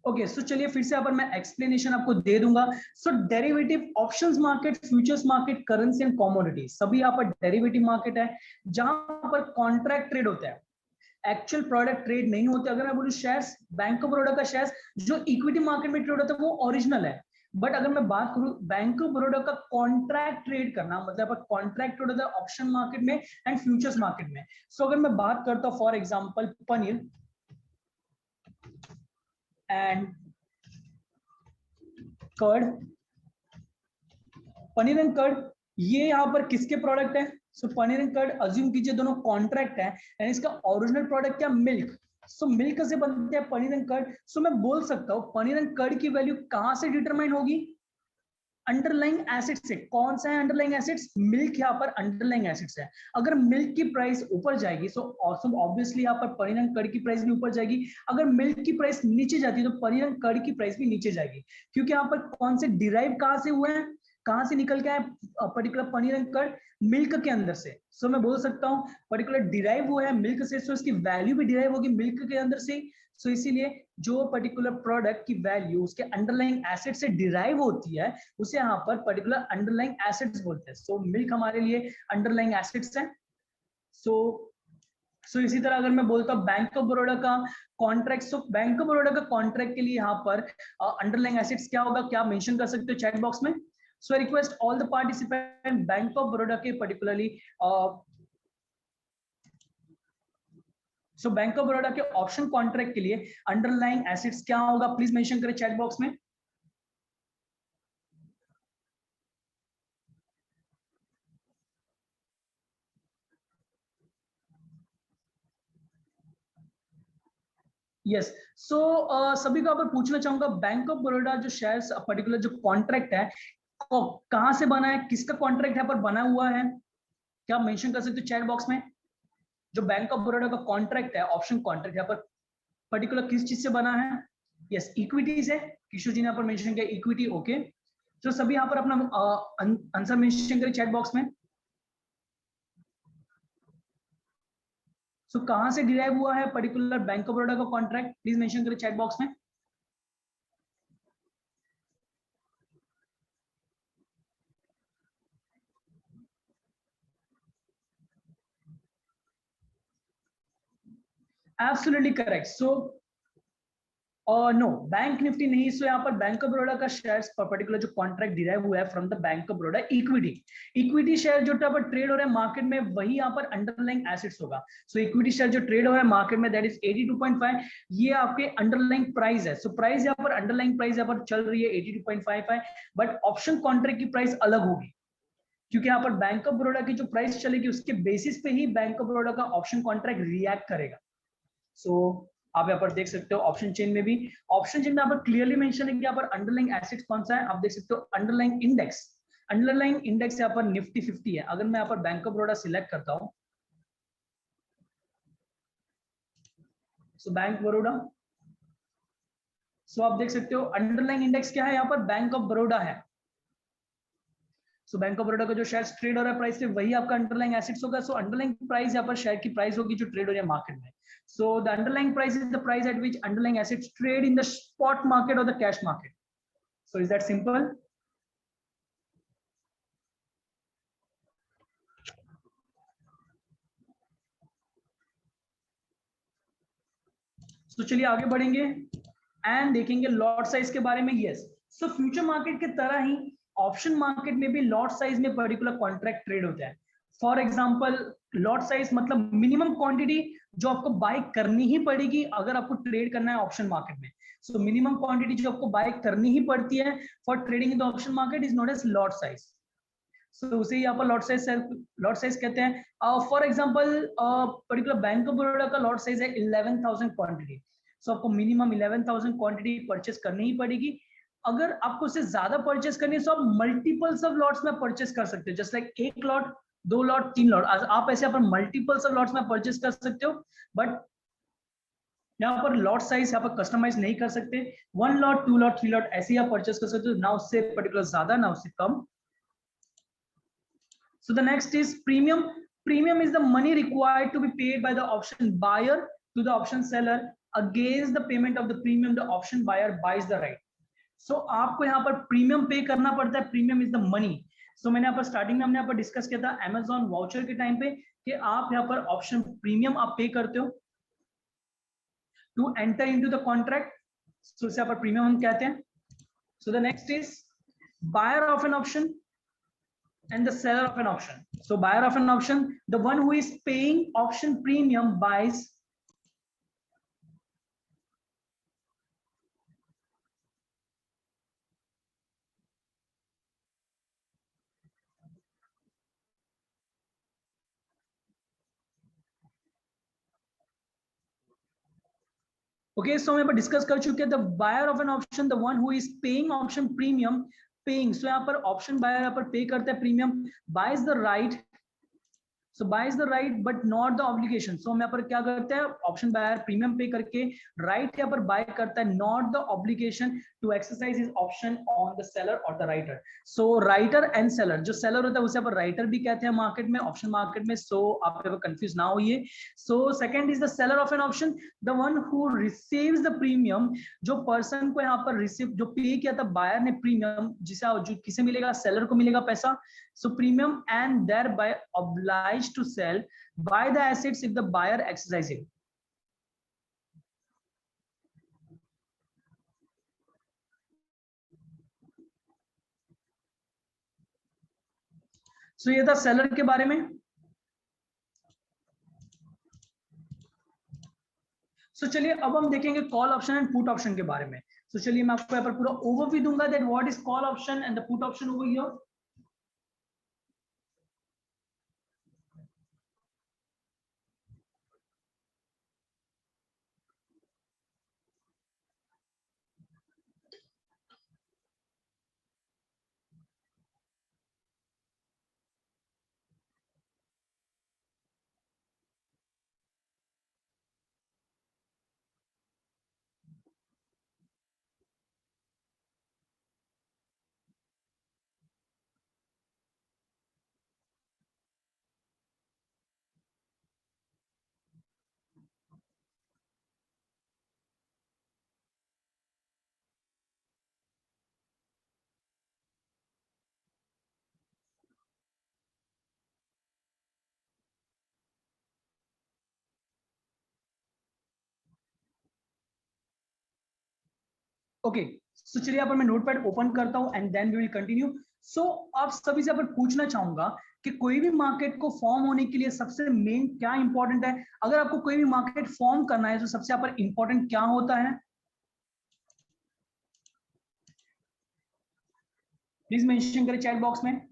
Okay so चलिए फिर से यहाँ पर मैं एक्सप्लेनेशन आपको दे दूंगा। So derivative options market, futures market, currency and commodity सभी यहाँ पर डेरिवेटिव मार्केट है जहां पर कॉन्ट्रैक्ट ट्रेड होता है, एक्चुअल प्रोडक्ट ट्रेड नहीं होते। अगर मैं बोलूं शेयर्स, बैंक ऑफ बड़ौदा का शेयर्स जो इक्विटी मार्केट में ट्रेड होता है वो ओरिजिनल है, बट अगर मैं बात करूं बैंक ऑफ बड़ौदा का कॉन्ट्रैक्ट ट्रेड करना मतलब कॉन्ट्रैक्ट ट्रेड होता है ऑप्शन मार्केट में एंड फ्यूचर्स मार्केट में। सो अगर मैं बात करता हूं for example paneer and curd, paneer and curd ये यहाँ पर किसके प्रोडक्ट है? So paneer and curd assume कीजिए दोनों कॉन्ट्रैक्ट है एंड इसका ओरिजिनल प्रोडक्ट क्या? मिल्क। सो मिल्क से बनते हैं पनीर एंड कर्ड। सो मैं बोल सकता हूँ पनीर एंड कर्ड की वैल्यू कहां से डिटरमाइन होगी? अंडरलाइंग एसिड से। कौन सा है अंडरलाइंग एसिड्स? मिल्क यहाँ पर अंडरलाइंग एसिड्स है। अगर मिल्क की प्राइस ऊपर जाएगी सो ऑब्वियसली यहाँ पर पनीर एंड कर्ड की प्राइस भी ऊपर जाएगी। अगर मिल्क की प्राइस नीचे जाती है तो पनीर एंड कर्ड की प्राइस भी नीचे जाएगी, क्योंकि यहाँ पर कौन से डिराइव कहां से हुए हैं, कहां से निकल के आए particular paneer and curd? Milk के अंदर से। सो मैं बोल सकता हूँ पर्टिकुलर डिराइव हुआ है मिल्क से, सो इसकी वैल्यू भी डिराइव होगी मिल्क के अंदर से। सो इसीलिए जो पर्टिकुलर प्रोडक्ट की वैल्यू उसके अंडरलाइंग एसिड से डिराइव होती है उसे यहाँ पर पर्टिकुलर अंडरलाइंग एसिड्स बोलते हैं। सो मिल्क हमारे लिए अंडरलाइंग एसिड्स है। सो इसी तरह अगर मैं बोलता हूँ बैंक ऑफ बड़ौदा का contract, so bank of Baroda का कॉन्ट्रैक्ट के लिए यहाँ पर अंडरलाइंग एसिड्स क्या होगा, क्या मेंशन कर सकते हो चैट बॉक्स में? So I request all the participant bank of Baroda के particularly so bank of Baroda के ऑप्शन कॉन्ट्रैक्ट के लिए अंडरलाइंग एसिड्स क्या होगा प्लीज मेंशन करें चैट बॉक्स में। यस सो सभी को आप पूछना चाहूंगा बैंक ऑफ बड़ौदा जो शेयर्स पर्टिकुलर जो कॉन्ट्रैक्ट है कहां से बना है, किसका कॉन्ट्रैक्ट यहाँ पर बना हुआ है, क्या आप मेंशन कर सकते हो चैट बॉक्स में? जो बैंक ऑफ बड़ौदा का कॉन्ट्रैक्ट है ऑप्शन कॉन्ट्रैक्ट यहाँ पर पर्टिकुलर किस चीज से बना है? यस इक्विटी से। किशोर जी ने यहाँ पर मेंशन किया इक्विटी। ओके तो सभी यहाँ पर अपना आंसर मेंशन करें चैट बॉक्स में। सो कहां से डिराइव हुआ है पर्टिकुलर बैंक ऑफ बड़ौदा का कॉन्ट्रैक्ट प्लीज मेंशन करें चैट बॉक्स में। Absolutely correct. सो और नो, बैंक निफ्टी नहीं। सो यहाँ पर बैंक ऑफ बड़ौदा का शेयर पर्टिकुलर जो कॉन्ट्रैक्ट डिराइव हुआ है from the bank of Baroda equity. Equity share जो यहाँ पर ट्रेड हो रहा है मार्केट में, वही यहाँ पर अंडरलाइंग एसेट्स होगा। सो इक्विटी शेयर जो ट्रेड हो रहा है मार्केट में, दैट इज 82.5, ये आपके अंडरलाइंग प्राइस है। सो प्राइस यहाँ पर अंडरलाइंग प्राइस यहाँ पर चल रही है 82.55, बट ऑप्शन कॉन्ट्रैक्ट की प्राइस अलग होगी, क्योंकि यहाँ पर बैंक ऑफ बड़ौदा की जो प्राइस चलेगी उसके बेसिस पे ही बैंक ऑफ बड़ौदा का ऑप्शन कॉन्ट्रैक्ट रिएक्ट करेगा। सो आप यहाँ पर देख सकते हो ऑप्शन चेन में भी, ऑप्शन चेन में यहाँ पर क्लियरली मेंशन है कि यहाँ पर अंडरलाइंग एसेट्स कौन सा है। आप देख सकते हो अंडरलाइंग इंडेक्स, अंडरलाइंग इंडेक्स यहाँ पर निफ्टी 50 है। अगर मैं यहाँ पर बैंक ऑफ बड़ौदा सिलेक्ट करता हूँ, सो बैंक बड़ौदा, सो आप देख सकते हो अंडरलाइंग इंडेक्स क्या है, यहाँ पर बैंक ऑफ बड़ौदा है। सो बैंक ऑफ बड़ौदा का जो शेयर ट्रेड हो रहा है प्राइस से, वही आपका अंडरलाइंग एसेट्स होगा। सो अंडरलाइंग प्राइस यहाँ पर शेयर की प्राइस होगी जो ट्रेड हो रही है मार्केट में। So the underlying price is the price at which underlying assets trade in the spot market or the cash market. So is that simple? तो चलिए आगे बढ़ेंगे एंड देखेंगे लॉट साइज के बारे में। यस, सो फ्यूचर मार्केट के तरह ही ऑप्शन मार्केट में भी लॉट साइज में पर्टिकुलर कॉन्ट्रैक्ट ट्रेड होता है। फॉर एग्जांपल, लॉट साइज मतलब मिनिमम क्वांटिटी जो आपको बाय करनी ही पड़ेगी अगर आपको ट्रेड करना है ऑप्शन मार्केट में। सो मिनिमम क्वांटिटी जो आपको बाय करनी ही पड़ती है for trading in the option market is known as lot size. So उसे यहाँ पर लॉट साइज कहते हैं। For example, particular bank of Baroda का लॉट साइज है 11,000 क्वांटिटी। सो आपको मिनिमम 11,000 क्वांटिटी परचेस करनी ही पड़ेगी। अगर आपको उससे ज्यादा परचेस करनी है तो आप मल्टीपल्स ऑफ लॉट्स में परचेस कर सकते हो, जस्ट लाइक एक लॉट, दो लॉट, तीन लॉट, आप ऐसे यहाँ पर मल्टीपल्स ऑफ लॉट्स में परचेस कर सकते हो। बट यहाँ पर लॉट साइज यहाँ पर कस्टमाइज नहीं कर सकते। One lot, two lot, three lot ऐसे ही आप परचेस कर सकते हो, ना उससे पर्टिकुलर ज्यादा ना उससे कम। So the next is premium. Premium is the money required to be paid by the option buyer to the option seller. Against the payment of the premium, the option buyer buys the right. So आपको यहाँ पर premium पे करना पड़ता है। Premium is the money. So मैंने यहाँ पर स्टार्टिंग में हमने यहाँ पर डिस्कस किया था Amazon वाउचर के टाइम पे कि आप यहाँ पर ऑप्शन प्रीमियम आप पे करते हो to enter into the contract. So इसे यहाँ पर प्रीमियम हम कहते हैं। So the next is buyer of an option and the seller of an option. So buyer of an option, the one who is paying option premium buys okay, so हम यहाँ पर discuss कर चुके हैं the buyer of an option, the one who is paying option premium, paying, so यहाँ पर option buyer यहाँ पर पे करता है premium, buys the right, so buys the right but not the obligation. So हम यहाँ पर क्या करते हैं, ऑप्शन बायर प्रीमियम पे करके राइट यहाँ पर बाय करता है, not the obligation to exercise his option on the seller or the writer. So writer and seller, जो सेलर होता है उसे यहाँ पर राइटर भी कहते हैं मार्केट में, ऑप्शन मार्केट में। सो आप यहाँ पर कंफ्यूज ना होइए। So second is the seller of an option, the one who receives the premium, जो पर्सन को यहाँ पर रिसीव, जो पे किया था बायर ने प्रीमियम, जिसे जो किसे मिलेगा, सेलर को मिलेगा पैसा। So premium and thereby obliged to sell, buy the assets if the buyer exercising. So ये था सेलर के बारे में। So चलिए अब हम देखेंगे call option and put option के बारे में। So चलिए मैं आपको यहाँ पर पूरा ओवरव्यू दूंगा that what is call option and the put option over here. Okay, so चलिए यहाँ पर मैं नोटपैड ओपन करता हूँ and then we will continue. So आप सभी से यहाँ पर पूछना चाहूंगा कि कोई भी मार्केट को फॉर्म होने के लिए सबसे मेन क्या इंपॉर्टेंट है। अगर आपको कोई भी मार्केट फॉर्म करना है तो सबसे यहाँ पर इंपॉर्टेंट क्या होता है, प्लीज मेंशन करें चैट बॉक्स में।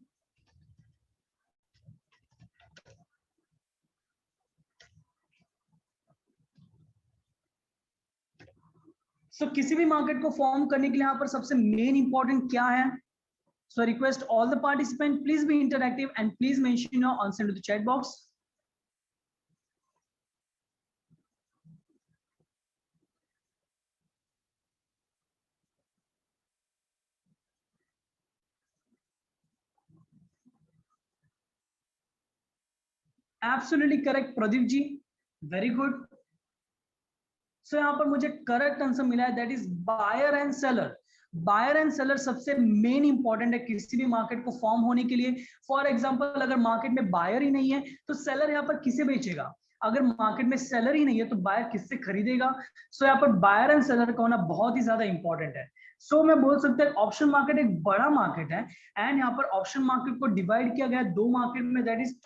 किसी भी मार्केट को फॉर्म करने के लिए यहाँ पर सबसे मेन इंपॉर्टेंट क्या है। So I request all the participants, please be interactive and please mention your answer to the chat box. Absolutely correct, Pradeep ji. Very good. So यहाँ पर मुझे करेक्ट आंसर मिला है, that is buyer and seller. Buyer and seller सबसे main important है किसी भी market को फॉर्म होने के लिए। फॉर एग्जांपल अगर मार्केट में बायर ही नहीं है तो सेलर यहाँ पर किसे बेचेगा। अगर मार्केट में सेलर ही नहीं है तो बायर किससे खरीदेगा। सो यहाँ पर बायर एंड सेलर का होना बहुत ही ज्यादा इंपॉर्टेंट है। सो मैं बोल सकता हूँ ऑप्शन मार्केट एक बड़ा मार्केट है एंड यहाँ पर ऑप्शन मार्केट को डिवाइड किया गया है दो मार्केट में, that is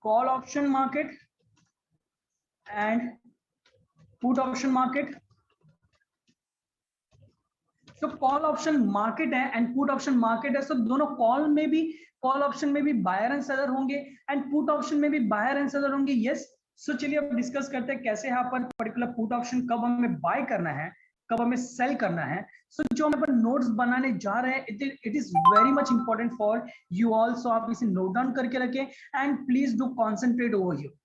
call option market and put option market. तो कॉल ऑप्शन मार्केट है एंड पुट ऑप्शन मार्केट है। दोनों कॉल ऑप्शन में भी बायर एंड सेलर होंगे एंड पुट ऑप्शन में भी बायर एंड सेलर होंगे। यस, सो चलिए अब डिस्कस करते हैं कैसे यहाँ पर पर्टिकुलर पुट ऑप्शन कब हमें बाय करना है, कब हमें सेल करना है। जो हम अपन नोट्स बनाने जा रहे हैं it is very much important for you all. So आप इसे नोट डाउन करके रखें and please do concentrate over here.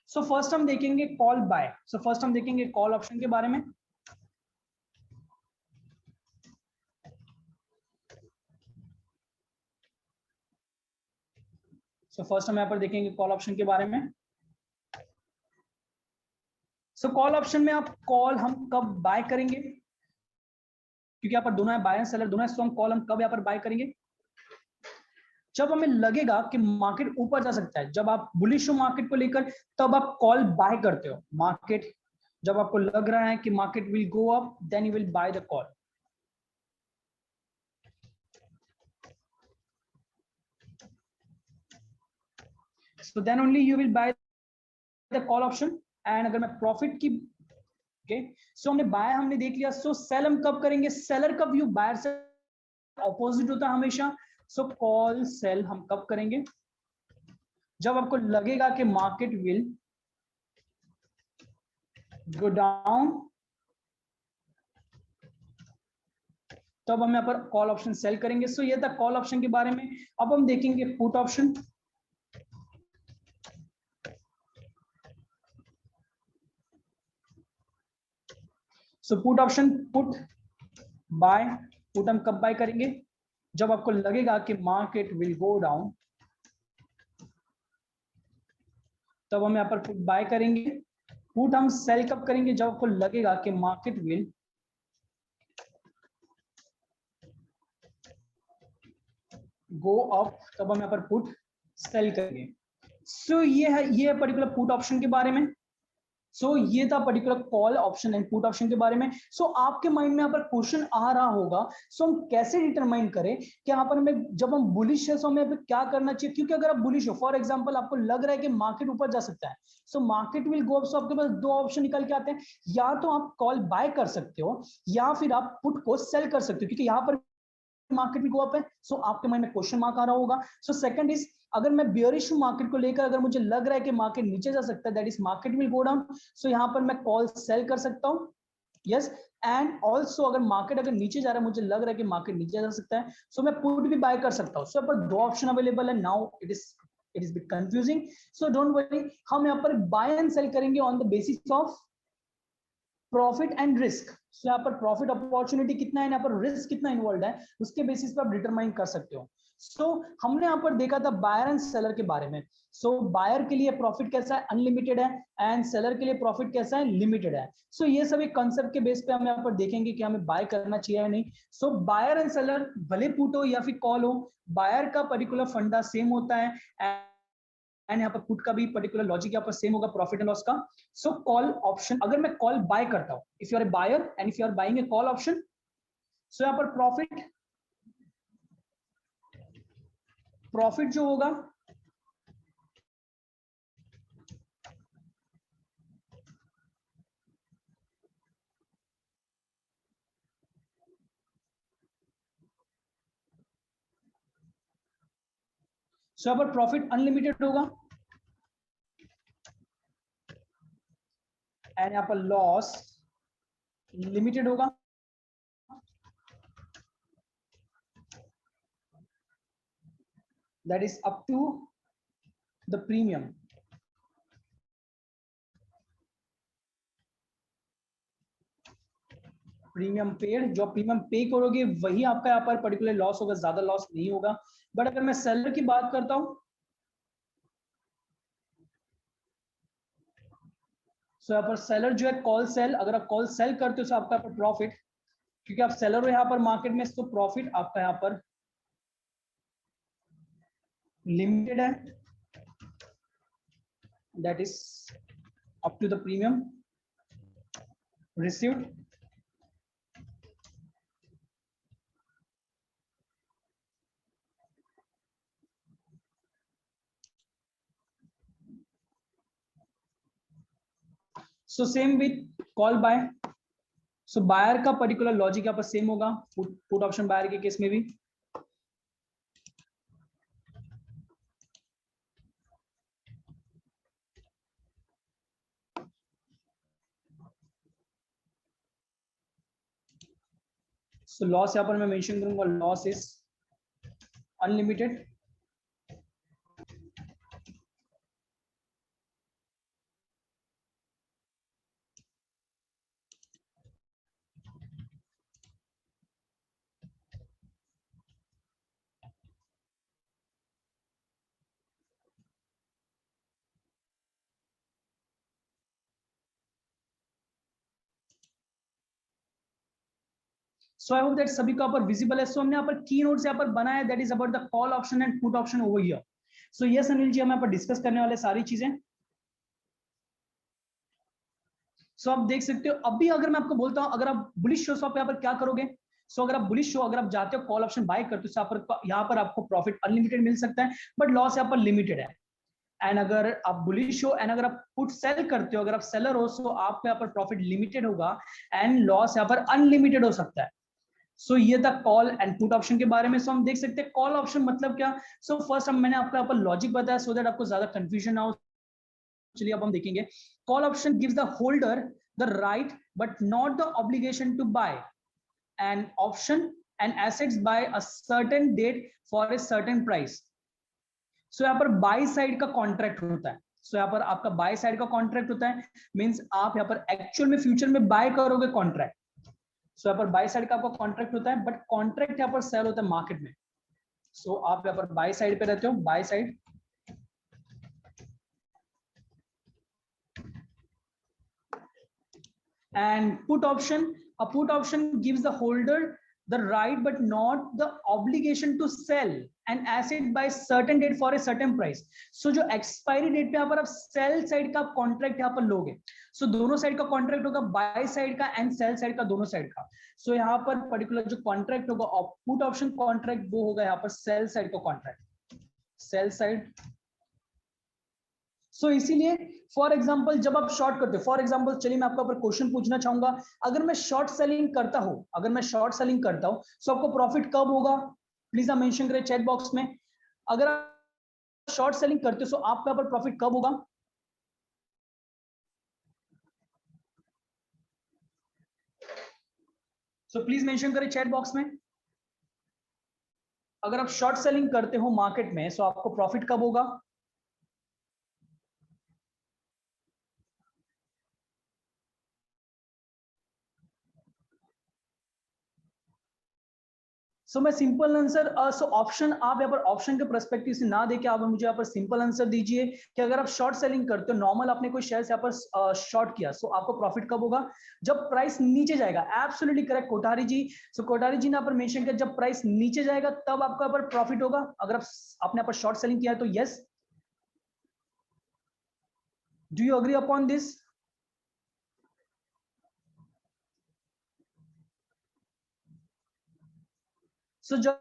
First हम देखेंगे कॉल बाय। फर्स्ट हम देखेंगे कॉल ऑप्शन के बारे में। फर्स्ट हम यहाँ पर देखेंगे कॉल ऑप्शन के बारे में। कॉल ऑप्शन में आप कॉल हम कब बाय करेंगे, क्योंकि यहाँ पर दोनों है बाय एंड सेलर दोनों है। हम कॉल हम कब यहाँ पर बाय करेंगे, जब हमें लगेगा कि मार्केट ऊपर जा सकता है। जब आप बुलिश हो मार्केट को लेकर तब आप कॉल बाय करते हो। मार्केट जब आपको लग रहा है कि market will go up then you will buy the call. So then only you will buy the call option. And अगर मैं प्रॉफिट की हमने बाय हमने देख लिया। सेल हम कब करेंगे, सेलर का व्यू बायर से ऑपोजिट होता है हमेशा। कॉल सेल हम कब करेंगे, जब आपको लगेगा कि मार्केट विल गो डाउन तब हम यहाँ पर कॉल ऑप्शन सेल करेंगे। ये था कॉल ऑप्शन के बारे में। अब हम देखेंगे put option. Put option, put buy. Put हम कब बाय करेंगे, जब आपको लगेगा कि मार्केट विल गो डाउन तब हम यहाँ पर पुट बाय करेंगे। पुट हम सेल कब करेंगे, जब आपको लगेगा कि मार्केट विल गो अप तब हम यहाँ पर पुट सेल करेंगे। ये है पर्टिकुलर पुट ऑप्शन के बारे में। ये था particular call option and put option के बारे में। आपके माइंड में यहाँ पर क्वेश्चन आ रहा होगा, हम कैसे डिटरमाइन करें कि यहाँ पर हमें जब हम बुलिश है हमें यहाँ पे क्या करना चाहिए। क्योंकि अगर आप बुलिश हो, फॉर एग्जांपल आपको लग रहा है कि मार्केट ऊपर जा सकता है, मार्केट विल गो अप, आपके पास दो ऑप्शन निकल के आते हैं। या तो आप कॉल बाय कर सकते हो या फिर आप पुट को सेल कर सकते हो, क्योंकि यहाँ पर मार्केट विल गो अप है। आपके माइंड में क्वेश्चन मार्क आ रहा होगा। सेकंड इज, अगर मैं बियरिश हूं मार्केट को लेकर, अगर मुझे लग रहा है कि मार्केट नीचे जा सकता है, that is market will go down, यहाँ पर मैं कॉल सेल कर सकता हूं। यस, एंड ऑल्सो अगर मार्केट अगर नीचे जा रहा है, मुझे लग रहा है कि मार्केट नीचे जा सकता है, मैं पुट भी बाय कर सकता हूं। यहाँ पर दो ऑप्शन अवेलेबल है। Now it is bit confusing, don't worry. हम यहाँ पर बाय एंड सेल करेंगे on the basis of profit and risk. यहाँ पर प्रॉफिट अपॉर्चुनिटी कितना है, यहाँ पर रिस्क कितना इन्वॉल्व है, उसके बेसिस पर आप डिटरमाइन कर सकते हो। सो हमने यहाँ पर देखा था बायर एंड सेलर के बारे में। सो बायर के लिए प्रॉफिट कैसा है, अनलिमिटेड है, एंड सेलर के लिए प्रॉफिट कैसा है, लिमिटेड है। सो ये सभी कंसेप्ट के बेस पे हम यहाँ पर देखेंगे कि हमें बाय करना चाहिए या नहीं। सो बायर एंड सेलर भले पुट हो या फिर कॉल हो, बायर का पर्टिकुलर फंडा सेम होता है, एंड यहाँ पर पुट का भी पर्टिकुलर लॉजिक यहाँ पर सेम होगा प्रॉफिट एंड लॉस का। सो कॉल ऑप्शन, अगर मैं कॉल बाय करता हूँ, if you are a buyer and if you are buying a call option, so यहाँ पर प्रॉफिट जो होगा सो यहाँ पर प्रॉफिट अनलिमिटेड होगा, एंड यहाँ पर लॉस लिमिटेड होगा। That is up to the premium. Premium paid, जो प्रीमियम पे करोगे वही आपका यहाँ पर पर्टिकुलर लॉस होगा, ज्यादा लॉस नहीं होगा। बट अगर मैं सेलर की बात करता हूं, सो यहाँ पर सेलर जो है कॉल सेल, अगर आप कॉल सेल करते हो तो आपका प्रॉफिट, क्योंकि आप सेलर हो यहाँ पर मार्केट में, तो प्रॉफिट आपका यहाँ पर लिमिटेड है, that is up to the premium received. So same with call buy. So buyer का पर्टिकुलर लॉजिक यहाँ पर सेम होगा, पुट ऑप्शन बायर के केस में भी। सो लॉस यहाँ पर मैं मेंशन करूंगा, loss is unlimited. So I hope that सभी को यहाँ पर विजिबल है। सो हमने यहाँ पर की नोट्स यहाँ पर बनाया, that is about the call option and put option over here. So yes Anil ji, हम यहाँ पर डिस्कस करने वाले सारी चीजें। सो आप देख सकते हो, अभी अगर मैं आपको बोलता हूं, अगर आप बुलिश हो, आप यहाँ पर क्या करोगे। सो अगर आप बुलिश हो, अगर आप जाते हो कॉल ऑप्शन बाय करते हो, यहाँ पर आपको प्रॉफिट अनलिमिटेड मिल सकता है, बट लॉस यहाँ पर लिमिटेड है। एंड अगर आप बुलिश हो एंड अगर आप पुट सेल करते हो, अगर आप सेलर हो, सो आपको यहाँ पर प्रॉफिट लिमिटेड होगा एंड लॉस यहाँ पर अनलिमिटेड हो सकता है। सो ये था कॉल एंड पुट ऑप्शन के बारे में। सो हम देख सकते हैं कॉल ऑप्शन मतलब क्या। सो फर्स्ट मैंने आपको यहाँ पर लॉजिक बताया, सो दैट आपको ज्यादा कंफ्यूजन ना हो। चलिए अब हम देखेंगे। Call option gives the holder the right but not the obligation to buy an option and assets by a certain date for a certain price. So यहाँ पर बाय साइड का कॉन्ट्रैक्ट होता है। सो यहाँ पर आपका बाय साइड का contract होता है, मींस आप यहाँ पर एक्चुअल में फ्यूचर में बाय करोगे कॉन्ट्रैक्ट। सो यहाँ पर बाय साइड का आपका कॉन्ट्रैक्ट होता है, बट कॉन्ट्रैक्ट यहाँ पर सेल होता है मार्केट में। सो आप यहाँ पर बाय साइड पे रहते हो, by side. And put option, a put option gives the holder the right but not the obligation to sell an asset by certain date for a certain price. So जो expiry date पे यहाँ पर आप sell side का contract यहाँ पर लोगे। सो दोनों साइड का कॉन्ट्रैक्ट होगा, बाय साइड का एंड सेल साइड का, दोनों साइड का। सो यहाँ पर पर्टिकुलर जो कॉन्ट्रैक्ट होगा पुट ऑप्शन कॉन्ट्रैक्ट, वो होगा यहाँ पर सेल साइड का कॉन्ट्रैक्ट, सेल साइड। सो इसीलिए फॉर एग्जांपल जब आप शॉर्ट करते हो, फॉर एग्जांपल चलिए मैं आपको क्वेश्चन पूछना चाहूंगा, अगर मैं शॉर्ट सेलिंग करता हूं, अगर मैं शॉर्ट सेलिंग करता हूं, सो आपको प्रॉफिट कब होगा, प्लीज आप मेंशन करें चैट बॉक्स में। अगर आप शॉर्ट सेलिंग करते हो तो आपका यहाँ पर प्रॉफिट कब होगा। सो प्लीज मेंशन करें चैट बॉक्स में। अगर आप शॉर्ट सेलिंग करते हो मार्केट में, सो आपको प्रॉफिट कब होगा। सो मैं सिंपल आंसर, सो ऑप्शन आप यहाँ पर ऑप्शन के पर्सपेक्टिव से ना देके आप मुझे यहाँ पर सिंपल आंसर दीजिए कि अगर आप शॉर्ट सेलिंग करते हो, नॉर्मल आपने कोई शेयर यहाँ पर शॉर्ट किया, सो आपको प्रॉफिट कब होगा? जब प्राइस नीचे जाएगा। एब्सोल्युटली करेक्ट कोठारी जी। सो कोठारी जी ने यहाँ पर मेंशन किया जब प्राइस नीचे जाएगा तब आपको यहाँ पर प्रॉफिट होगा। अगर आपने यहाँ पर शॉर्ट सेलिंग किया है तो yes, do you agree upon this? So जब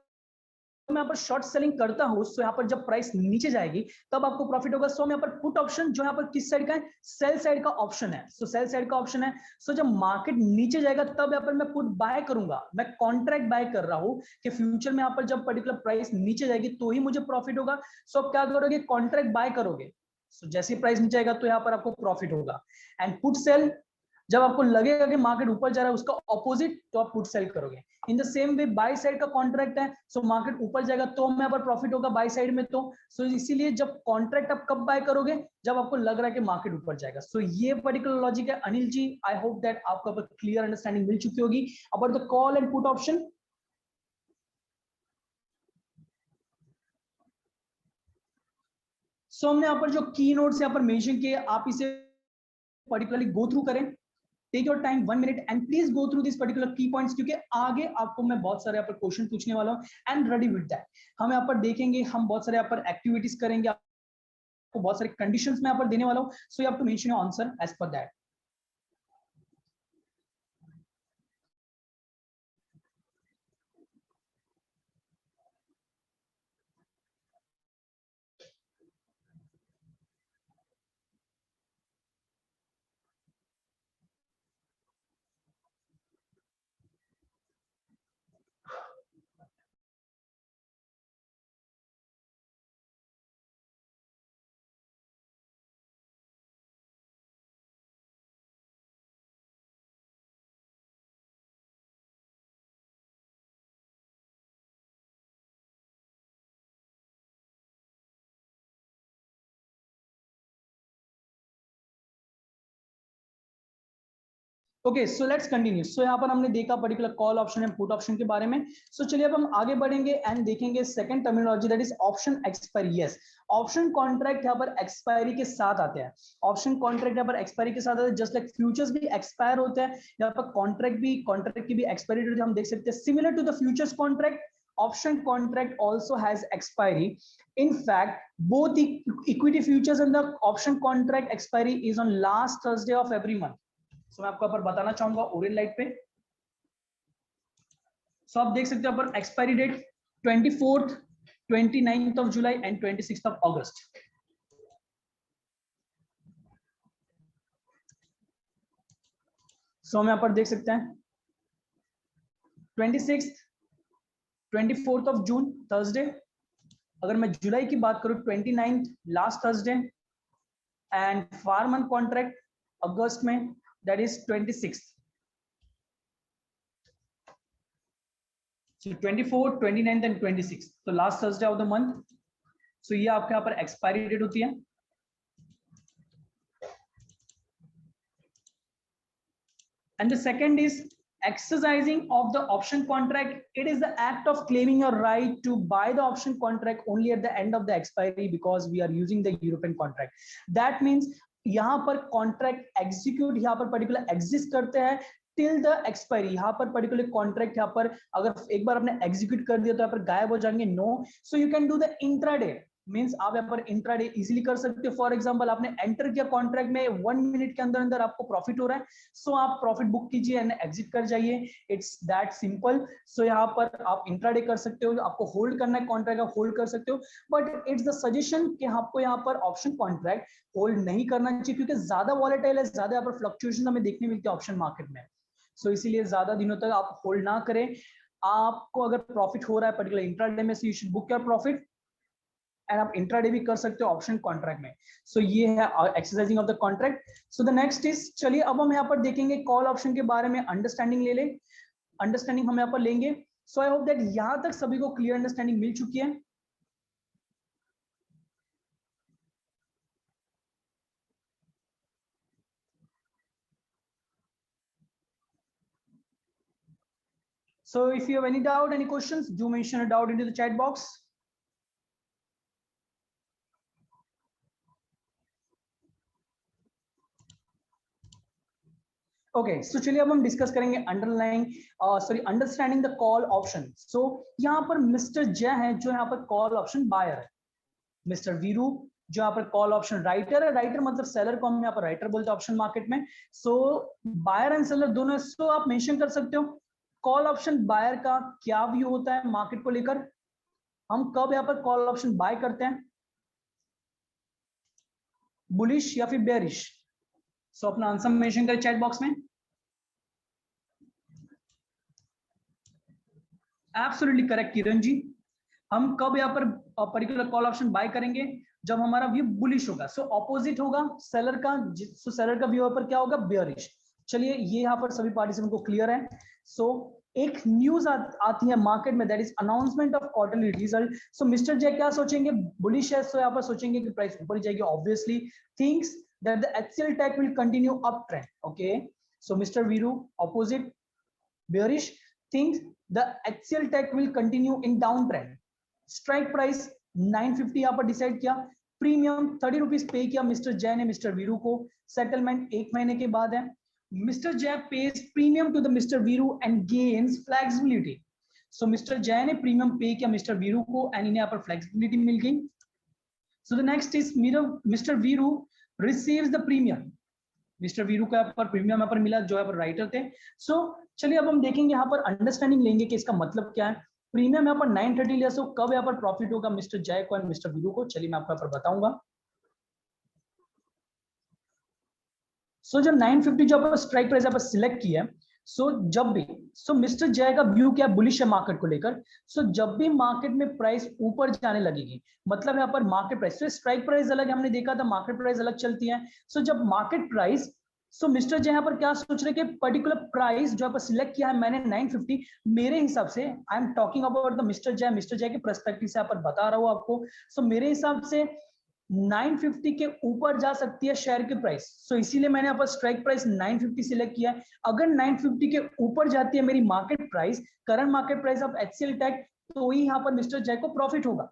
मैं यहाँ पर शॉर्ट सेलिंग करता हूं, सो यहाँ पर जब प्राइस नीचे जाएगी तब आपको प्रॉफिट होगा। सो हम यहाँ पर पुट ऑप्शन जो यहाँ पर किस साइड का है? सेल साइड का ऑप्शन है। सो सेल साइड का ऑप्शन है। सो जब मार्केट नीचे जाएगा तब यहाँ पर मैं पुट बाय करूंगा, मैं कॉन्ट्रैक्ट बाय कर रहा हूं कि फ्यूचर में यहाँ पर जब पर्टिकुलर प्राइस नीचे जाएगी तो ही मुझे प्रॉफिट होगा। सो आप क्या करोगे? कॉन्ट्रैक्ट बाय करोगे। सो जैसे प्राइस नीचे जाएगा तो यहाँ पर आपको प्रॉफिट होगा। एंड पुट सेल, जब आपको लगेगा कि मार्केट ऊपर जा रहा है उसका ऑपोजिट, तो आप पुट सेल करोगे। इन the same way by side का कॉन्ट्रैक्ट है। सो मार्केट ऊपर जाएगा तो हमें यहाँ पर प्रॉफिट होगा बाय साइड में। तो सो इसीलिए जब कॉन्ट्रैक्ट आप कब बाय करोगे? जब आपको लग रहा है कि मार्केट ऊपर जाएगा। सो ये पर्टिकुलर लॉजिक है Anil ji. I hope that आपको क्लियर अंडरस्टैंडिंग मिल चुकी होगी about the call and put option. So हमने यहाँ पर जो की नोट्स यहाँ पर मेंशन किए, आप इसे पर्टिकुलरली गो थ्रू करें। Take your time 1 minute and please go through this particular की पॉइंट्स, क्योंकि आगे आपको मैं बहुत सारे यहाँ पर क्वेश्चन पूछने वाला हूँ। एंड रेडी विद दैट हम यहाँ पर देखेंगे, हम बहुत सारे यहाँ पर एक्टिविटीज करेंगे, आपको बहुत सारे कंडीशंस में यहाँ पर देने वाला हूँ। So you have to mention your answer as per that. Okay, so let's continue. So यहाँ पर हमने देखा particular call option and put option के बारे में। सो चलिए अब हम आगे बढ़ेंगे एंड देखेंगे second terminology, that is option expiry. Yes, option contract यहाँ पर एक्सपायरी के साथ आते हैं। ऑप्शन कॉन्ट्रैक्ट यहाँ पर एक्सपायरी के साथ आते हैं, जस्ट लाइक फ्यूचर्स भी एक्सपायर होते हैं, यहाँ पर कॉन्ट्रैक्ट की भी एक्सपायरी डेट हम देख सकते हैं। Similar to the futures contract, option contract also has expiry. In fact, both the equity futures and the option contract expiry is on last Thursday of every month. So मैं आपको यहाँ पर बताना चाहूंगा ओरियन लाइट पे। सो आप देख सकते हो पर expiry date 24th, 29th of July and 26th of August. So हम यहाँ पर देख सकते हैं 26th, 24th of June Thursday. अगर मैं जुलाई की बात करूं 29th last Thursday, and far month contract अगस्त में that is 26th। So 24, 29 and 26, तो last Thursday of the month. So ये आपके यहाँ पर एक्सपायरी डेट होती है। And the second is exercising of the option contract. It is the act of claiming your right to buy the option contract only at the end of the expiry, because we are using the European contract. That means यहाँ पर contract execute यहाँ पर particular exist करते हैं till the expiry. यहाँ पर particular contract यहाँ पर अगर एक बार आपने एग्जीक्यूट कर दिया तो यहाँ पर गायब हो जाएंगे। No, so you can do the intraday, means आप यहाँ पर इंट्राडे इजीली कर सकते हो। फॉर एग्जांपल आपने एंटर किया कॉन्ट्रैक्ट में, 1 मिनट के अंदर अंदर आपको प्रॉफिट हो रहा है, सो आप प्रॉफिट बुक कीजिए एंड एग्जिट कर जाइए। It's that simple. सो यहाँ पर आप इंट्राडे कर सकते हो, आपको होल्ड करना है कॉन्ट्रैक्ट, आप होल्ड कर सकते हो, बट इट्स द सजेशन कि आपको यहाँ पर ऑप्शन कॉन्ट्रैक्ट होल्ड नहीं करना चाहिए, क्योंकि ज्यादा वॉलेटाइल है, ज्यादा यहाँ पर फ्लक्चुएशन हमें देखने मिलती है ऑप्शन मार्केट में। सो इसीलिए ज्यादा दिनों तक आप होल्ड ना करें। आपको अगर प्रॉफिट हो रहा है पर्टिकुलर इंट्राडे में, so you should book your profit, and आप इंट्राडे भी कर सकते हो ऑप्शन कॉन्ट्रैक्ट में। सो ये है exercising of the contract. So the next is, चलिए अब हम यहाँ पर देखेंगे कॉल ऑप्शन के बारे में, अंडरस्टैंडिंग ले ले, अंडरस्टैंडिंग हम यहाँ पर लेंगे। सो आई होप दैट यहाँ तक सभी को क्लियर अंडरस्टैंडिंग मिल चुकी है। So if you have any doubt, any questions, do mention a doubt into the chat box. Okay so चलिए अब हम डिस्कस करेंगे understanding the call option. So यहाँ पर मिस्टर जय है जो यहाँ पर कॉल ऑप्शन बायर है, मिस्टर वीरू जो यहाँ पर कॉल ऑप्शन राइटर है. राइटर मतलब सेलर को हम यहाँ पर राइटर बोलते हैं ऑप्शन मार्केट में. सो बायर एंड सेलर दोनों. सो आप मेंशन कर सकते हो कॉल ऑप्शन बायर का क्या व्यू होता है मार्केट को लेकर, हम कब यहाँ पर कॉल ऑप्शन बाय करते हैं, बुलिश या फिर बेयरिश. सो अपना आंसर मेंशन करें चैट बॉक्स में. Absolutely correct Kiran ji. हम कब यहाँ पर पर्टिकुलर कॉल ऑप्शन बाय करेंगे, जब हमारा व्यू बुलिश होगा. सो ऑपोजिट होगा सेलर का. सो सेलर का व्यू पर क्या होगा, बेयरिश. चलिए ये यहाँ पर सभी पार्टिसिपेंट को क्लियर है. सो एक न्यूज आती है मार्केट में, that is announcement of quarterly result. So mister जय क्या सोचेंगे, बुलिश है. सो यहाँ पर सोचेंगे कि प्राइस ऊपर जाएगी. Obviously thinks that the HCL Tech will continue uptrend. Okay, so Mr. Viru opposite bearish, thinks the HCL Tech will continue in downtrend. Strike price 950 यहाँ पर डिसाइड किया. प्रीमियम 30 रुपीज पे किया मिस्टर जय ने मिस्टर वीरू को. Settlement 1 महीने के बाद है. Mister Jay pays premium to the mister Veeru and gains flexibility. So mister Jay ने प्रीमियम पे किया मिस्टर वीरू को एंड इन्हें यहाँ पर फ्लेक्सिबिलिटी मिल गई. सो the next is mister Veeru receives the premium. Mister Veeru को यहाँ पर प्रीमियम यहाँ पर मिला जो यहाँ पर राइटर थे. सो चलिए अब हम देखेंगे यहाँ पर अंडरस्टैंडिंग लेंगे कि इसका मतलब क्या है. प्रीमियम यहाँ पर 930 लिया. सो कब यहाँ पर प्रॉफिट होगा मिस्टर जय को एंड मिस्टर वीरू को, चलिए मैं आपको यहाँ पर बताऊंगा. सो जब 950 जो आप स्ट्राइक प्राइस यहाँ पर सिलेक्ट किया, सो जब भी मिस्टर जय का व्यू क्या बुलिश है मार्केट को लेकर. सो जब भी मार्केट में प्राइस ऊपर जाने लगेगी, मतलब यहाँ पर मार्केट प्राइस, तो स्ट्राइक प्राइस अलग हमने देखा था, मार्केट प्राइस अलग चलती है. सो जब मार्केट प्राइस, सो मिस्टर जय यहाँ पर क्या सोच रहे कि पर्टिकुलर प्राइस जो यहाँ पर सिलेक्ट किया है मैंने 950, मेरे हिसाब से I am talking about the mister जय के पर्सपेक्टिव से यहाँ पर बता रहा हूँ आपको. सो मेरे हिसाब से 950 के ऊपर जा सकती है शेयर की प्राइस. सो इसीलिए मैंने यहाँ पर स्ट्राइक प्राइस 950 सिलेक्ट किया है. अगर 950 के ऊपर जाती है मेरी market price, current market price of HCL Tech, तो ही यहाँ पर मिस्टर जय को प्रॉफिट होगा.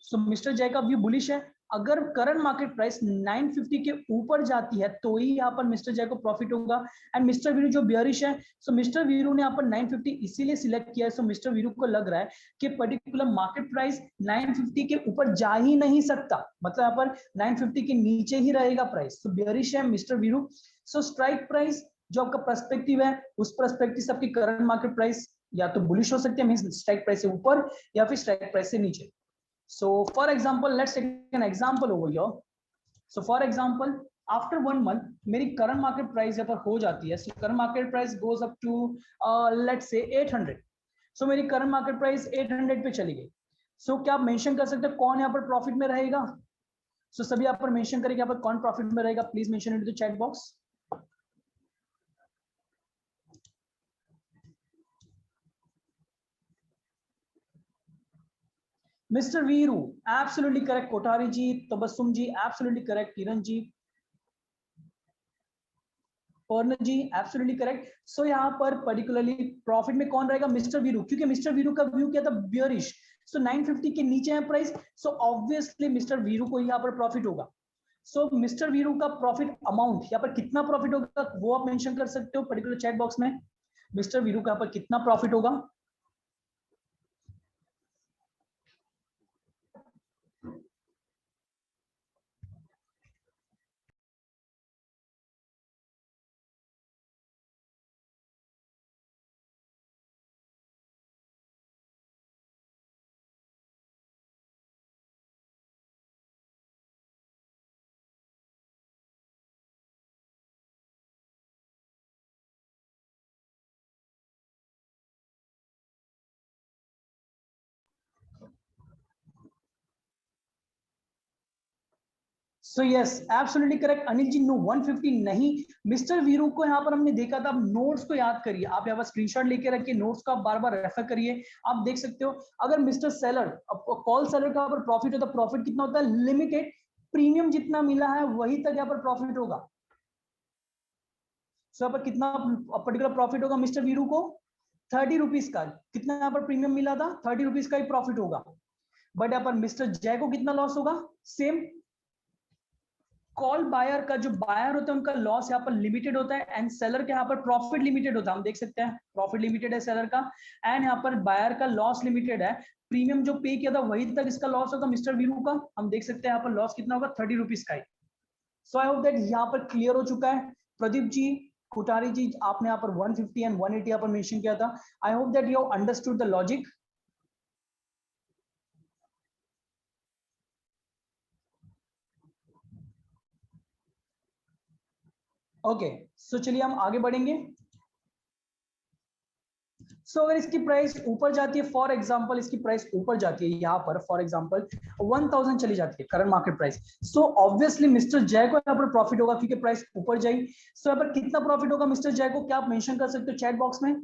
सो मिस्टर जय का व्यू बुलिश है. अगर करंट मार्केट प्राइस 950 के ऊपर जाती है तो ही यहाँ पर मिस्टर जय को प्रॉफिट होगा. एंड मिस्टर वीरू जो बियरिश है, सो मिस्टर वीरू ने यहाँ पर 950 इसीलिए सिलेक्ट किया है. सो मिस्टर वीरू को लग रहा है कि पर्टिकुलर मार्केट प्राइस 950 के ऊपर जा ही नहीं सकता, मतलब यहाँ पर 950 के नीचे ही रहेगा प्राइस. सो बियरिश है मिस्टर वीरू. सो स्ट्राइक प्राइस जो आपका पर्सपेक्टिव है, उस पर्सपेक्टिव से आपकी करंट मार्केट प्राइस या तो बुलिश हो सकती है, मींस स्ट्राइक प्राइस से ऊपर या फिर स्ट्राइक प्राइस से नीचे. So for example, let's take an example over here. So for example, after 1 month, मेरी current market price यहाँ पर हो जाती है. So current market price goes up to let's say 800. So मेरी current market price 800 पे चली गई. So क्या आप mention कर सकते हैं कौन यहाँ पर profit में रहेगा? So सभी यहाँ पर mention करें यहाँ पर कौन profit में रहेगा? Please mention into the chat box. Mr. Veeru, absolutely correct. Kothari ji, Tabassum ji, absolutely correct. Kiran ji, पर्ण जी, एब्सोल्युटली करेक्ट. सो यहाँ पर पर्टिकुलरली प्रॉफिट में कौन रहेगा, मिस्टर वीरू, क्योंकि मिस्टर वीरू का व्यू क्या था, बियरिश. सो 950 के नीचे है price. So obviously mister Veeru को यहाँ पर प्रॉफिट होगा. सो मिस्टर वीरू का प्रॉफिट अमाउंट यहाँ पर कितना प्रॉफिट होगा वो आप मेंशन कर सकते हो पर्टिकुलर चैट बॉक्स में. मिस्टर वीरू का यहाँ पर कितना प्रॉफिट होगा. So yes, absolutely correct. Anil ji, no 150 नहीं. मिस्टर वीरू को यहाँ पर हमने देखा था. नोट्स को याद करिए, आप यहाँ पर स्क्रीनशॉट लेके रखिए, नोट्स को आप बार बार रेफर करिए, आप देख सकते हो. अगर मिस्टर सेलर, कॉल सेलर का प्रॉफिट होता है, प्रॉफिट कितना होता है, लिमिटेड. प्रीमियम जितना मिला है वही तक यहाँ पर प्रॉफिट होगा. सो यहाँ पर कितना पर्टिकुलर प्रॉफिट होगा मिस्टर वीरू को, 30 रुपीज का, कितना यहाँ पर प्रीमियम मिला था, 30 रुपीज का ही प्रॉफिट होगा। बट यहाँ पर मिस्टर जय को कितना लॉस होगा, सेम। कॉल बायर का जो बायर होता है उनका लॉस यहाँ पर लिमिटेड होता है एंड सेलर के यहाँ पर प्रॉफिट लिमिटेड होता है। हम देख सकते हैं प्रॉफिट लिमिटेड है सेलर का एंड यहाँ पर बायर का लॉस लिमिटेड है। प्रीमियम जो पे किया था वही तक इसका लॉस होगा मिस्टर वीरू का। हम देख सकते हैं यहाँ पर लॉस कितना होगा, 30 रुपीज का ही। सो आई होप दैट यहाँ पर क्लियर हो चुका है। प्रदीप जी, कोठारी जी, आपने यहाँ पर 150 एंड 180 यहाँ पर मेंशन किया था। I hope that you have understood the logic. Okay, so चलिए हम आगे बढ़ेंगे। सो अगर इसकी प्राइस ऊपर जाती है, फॉर एग्जांपल इसकी प्राइस ऊपर जाती है यहाँ पर, फॉर एग्जांपल 1000 चली जाती है current market price, so obviously mister Jay को यहाँ पर प्रॉफिट होगा क्योंकि प्राइस ऊपर जाएगी। सो यहाँ पर कितना प्रॉफिट होगा मिस्टर जय को, क्या आप मेंशन कर सकते हो चैट बॉक्स में?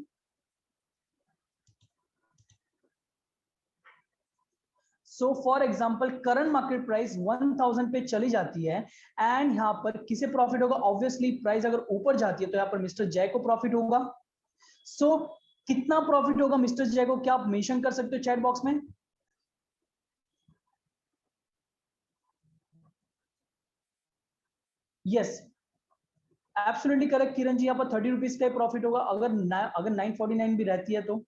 So for example current market price 1000 पे चली जाती है एंड यहाँ पर किसे प्रॉफिट होगा, ऑब्वियसली प्राइस अगर ऊपर जाती है तो यहाँ पर मिस्टर जय को प्रॉफिट होगा। सो कितना प्रॉफिट होगा मिस्टर जय को, क्या आप मेंशन कर सकते हो चैट बॉक्स में? Yes, absolutely correct Kiran ji, यहाँ पर 30 रुपीज का प्रॉफिट होगा अगर 949 भी रहती है तो।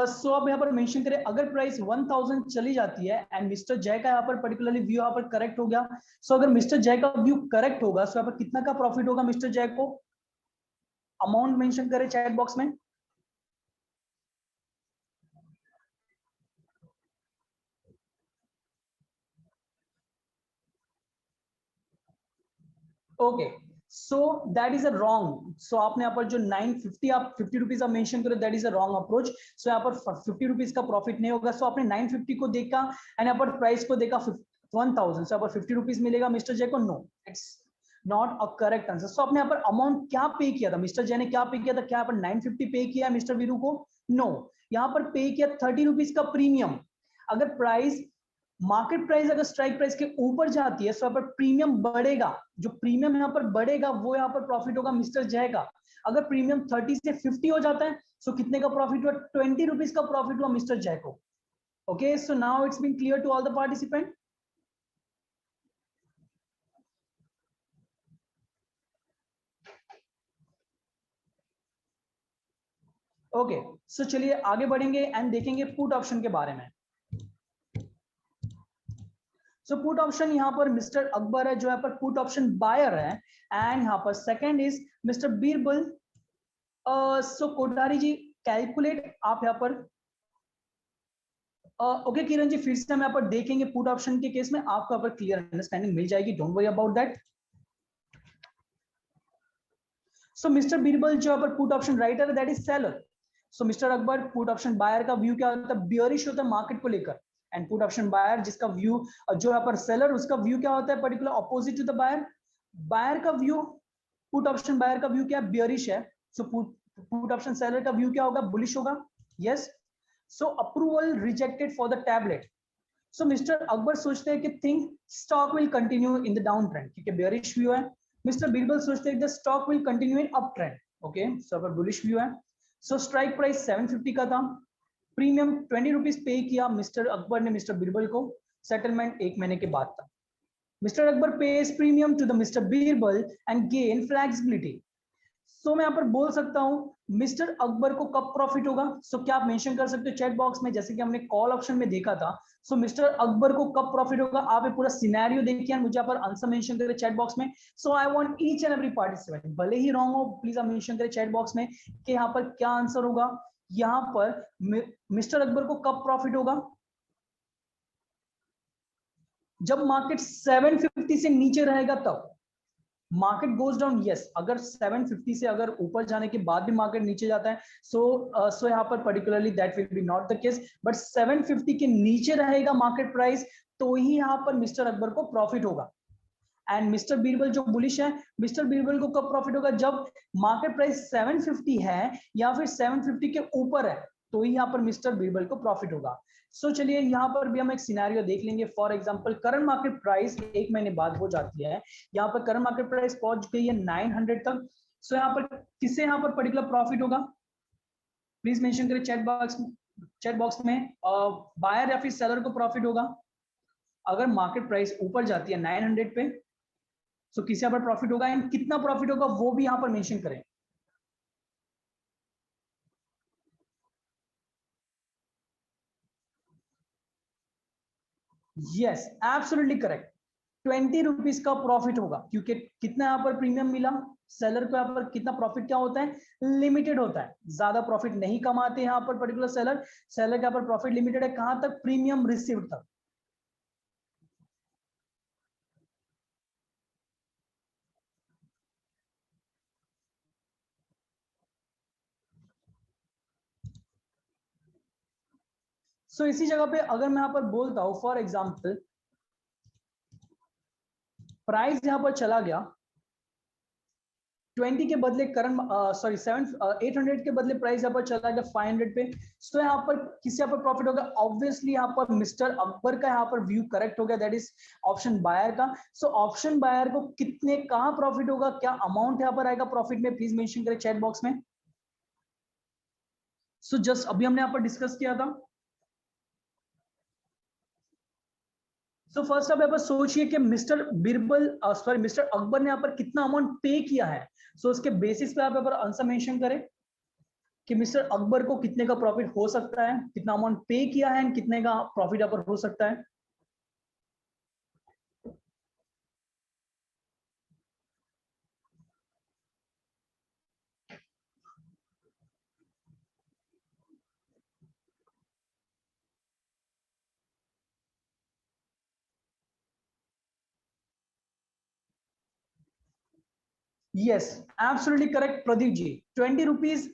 सो अब यहाँ पर मेंशन करें अगर प्राइस 1000 चली जाती है एंड मिस्टर जय का यहाँ पर पर्टिकुलरली व्यू यहाँ पर करेक्ट हो गया। सो अगर मिस्टर जय का व्यू करेक्ट होगा सो यहाँ पर कितना का प्रॉफिट होगा मिस्टर जय को, अमाउंट मेंशन करें चैट बॉक्स में। Okay, so that is a wrong. So आपने यहाँ पर जो 950 आप 50 रुपीज आप मेंशन करो, that is a wrong approach. So यहाँ पर 50 रुपीज का प्रॉफिट नहीं होगा। सो आपने 950 को देखा एंड यहाँ पर प्राइस को देखा 1000, सो यहाँ पर 50 रुपीज मिलेगा मिस्टर जय को, no it's not a correct answer. So आपने यहाँ पर अमाउंट क्या पे किया था, मिस्टर जय ने क्या पे किया था, क्या यहाँ पर 950 पे किया है मिस्टर वीरू को, नो, यहाँ पर पे किया 30 रुपीज का प्रीमियम। अगर प्राइस मार्केट प्राइस अगर स्ट्राइक प्राइस के ऊपर जाती है तो यहाँ पर प्रीमियम बढ़ेगा, जो प्रीमियम यहाँ पर बढ़ेगा वो यहाँ पर प्रॉफिट होगा मिस्टर जय का। अगर प्रीमियम 30 से 50 हो जाता है तो कितने का प्रॉफिट हुआ, 20 रुपीज का प्रॉफिट हुआ मिस्टर जय को। Okay, so now it's been clear to all the participant. Okay, so चलिए आगे बढ़ेंगे एंड देखेंगे पुट ऑप्शन के बारे में। सो पुट ऑप्शन यहाँ पर मिस्टर अकबर है जो यहाँ पर पुट ऑप्शन बायर है एंड यहाँ पर second is mister Birbal. So Kothari ji calculate आप यहाँ पर ओके किरण जी, फिर से हम यहाँ पर देखेंगे पुट ऑप्शन के केस में आपको यहाँ पर क्लियर अंडरस्टैंडिंग मिल जाएगी, don't worry about that. So mister Birbal जो यहाँ पर पुट ऑप्शन राइटर है that is seller. So mister Akbar put option buyer का व्यू क्या होता है, बियरिश होता है मार्केट को लेकर एंड पुट ऑप्शन बायर जिसका व्यू जो यहाँ पर सेलर उसका व्यू क्या होता है particular opposite to the buyer. Buyer का व्यू पुट ऑप्शन बायर का व्यू क्या है, बियरिश है। सो पुट ऑप्शन सेलर का व्यू क्या होगा, बुलिश होगा। Yes, so approval rejected for the tablet. So mister Akbar सोचते हैं कि think stock will continue in the down trend क्योंकि बेयरिश व्यू है। मिस्टर बीरबल सोचते हैं the stock will continue in up trend. Okay, so अगर बुलिश व्यू है। सो strike price 750 का था, प्रीमियम 20 रुपीज पे किया मिस्टर अकबर ने मिस्टर बीरबल को, सेटलमेंट 1 महीने के बाद था। Mister Akbar pays premium to the mister Birbal and gain flexibility. So मैं यहाँ पर बोल सकता हूँ मिस्टर अकबर को कब प्रॉफिट होगा। सो क्या आप मेंशन कर सकते हो चैट बॉक्स में, जैसे कि हमने कॉल ऑप्शन में देखा था। सो मिस्टर अकबर को कब प्रॉफिट होगा, आप ये पूरा सिनेरियो देखिए मुझे यहाँ पर आंसर मेंशन करें चैट बॉक्स में। So I want each and every participant, भले ही रॉन्ग हो प्लीज आप मेंशन करें चैट बॉक्स में कि यहाँ पर क्या आंसर होगा। यहाँ पर मिस्टर अकबर को कब प्रॉफिट होगा, जब मार्केट 750 से नीचे रहेगा तब। मार्केट गोज डाउन, यस, अगर 750 से अगर ऊपर जाने के बाद भी मार्केट नीचे जाता है सो यहाँ पर particularly that will be not the case, but 750 के नीचे रहेगा मार्केट प्राइस तो ही यहाँ पर मिस्टर अकबर को प्रॉफिट होगा। एंड मिस्टर बीरबल जो बुलिश है, मिस्टर बीरबल को कब प्रॉफिट होगा, जब मार्केट प्राइस 750 है या फिर 750 के ऊपर है तो ही यहाँ पर मिस्टर बीरबल को प्रॉफिट होगा। सो चलिए यहाँ पर भी हम एक सिनेरियो देख लेंगे। For example current market price 1 महीने बाद हो जाती है, यहाँ पर करंट मार्केट प्राइस पहुंच गई है 900 तक सो यहाँ पर किससे यहाँ पर पर्टिकुलर प्रॉफिट होगा, प्लीज मेंशन करें चैट बॉक्स में। बायर या फिर सेलर को प्रॉफिट होगा अगर मार्केट प्राइस ऊपर जाती है 900 पे, सो किसी यहाँ पर प्रॉफिट होगा, एंड कितना प्रॉफिट होगा वो भी यहाँ पर मेंशन करें। यस, एब्सोल्युटली करेक्ट, 20 रुपीज का प्रॉफिट होगा, क्योंकि कितना यहाँ पर प्रीमियम मिला, सेलर को यहाँ पर कितना प्रॉफिट क्या होता है, लिमिटेड होता है, ज्यादा प्रॉफिट नहीं कमाते यहाँ पर पर्टिकुलर सेलर, सेलर के यहाँ पर प्रॉफिट लिमिटेड है, कहां तक, प्रीमियम रिसीव्ड तक। सो इसी जगह पे अगर मैं यहाँ पर बोलता हूं फॉर एग्जाम्पल प्राइस यहाँ पर चला गया 20 के बदले करंट, सॉरी 800 के बदले प्राइस यहाँ पर चला गया 500 पे, सो यहाँ पर किसी यहाँ पर प्रॉफिट होगा, ऑब्वियसली यहाँ पर मिस्टर अकबर का यहाँ पर व्यू करेक्ट हो गया, दैट इज ऑप्शन बायर का। सो ऑप्शन बायर को कितने कहाँ प्रॉफिट होगा, क्या अमाउंट यहाँ पर आएगा प्रॉफिट में, प्लीज मेंशन करें चैट बॉक्स में। सो जस्ट अभी हमने यहाँ पर डिस्कस किया था। सो फर्स्ट आप यहाँ पर सोचिए कि mister Birbal, sorry mister Akbar ने यहाँ पर कितना अमाउंट पे किया है, सो उसके बेसिस पे आप यहाँ पर आंसर मेंशन करें कि मिस्टर अकबर को कितने का प्रॉफिट हो सकता है, कितना अमाउंट पे किया है, कितने का प्रॉफिट यहाँ पर हो सकता है। यस, एब्सोल्युटली करेक्ट प्रदीप जी, 20 रुपीज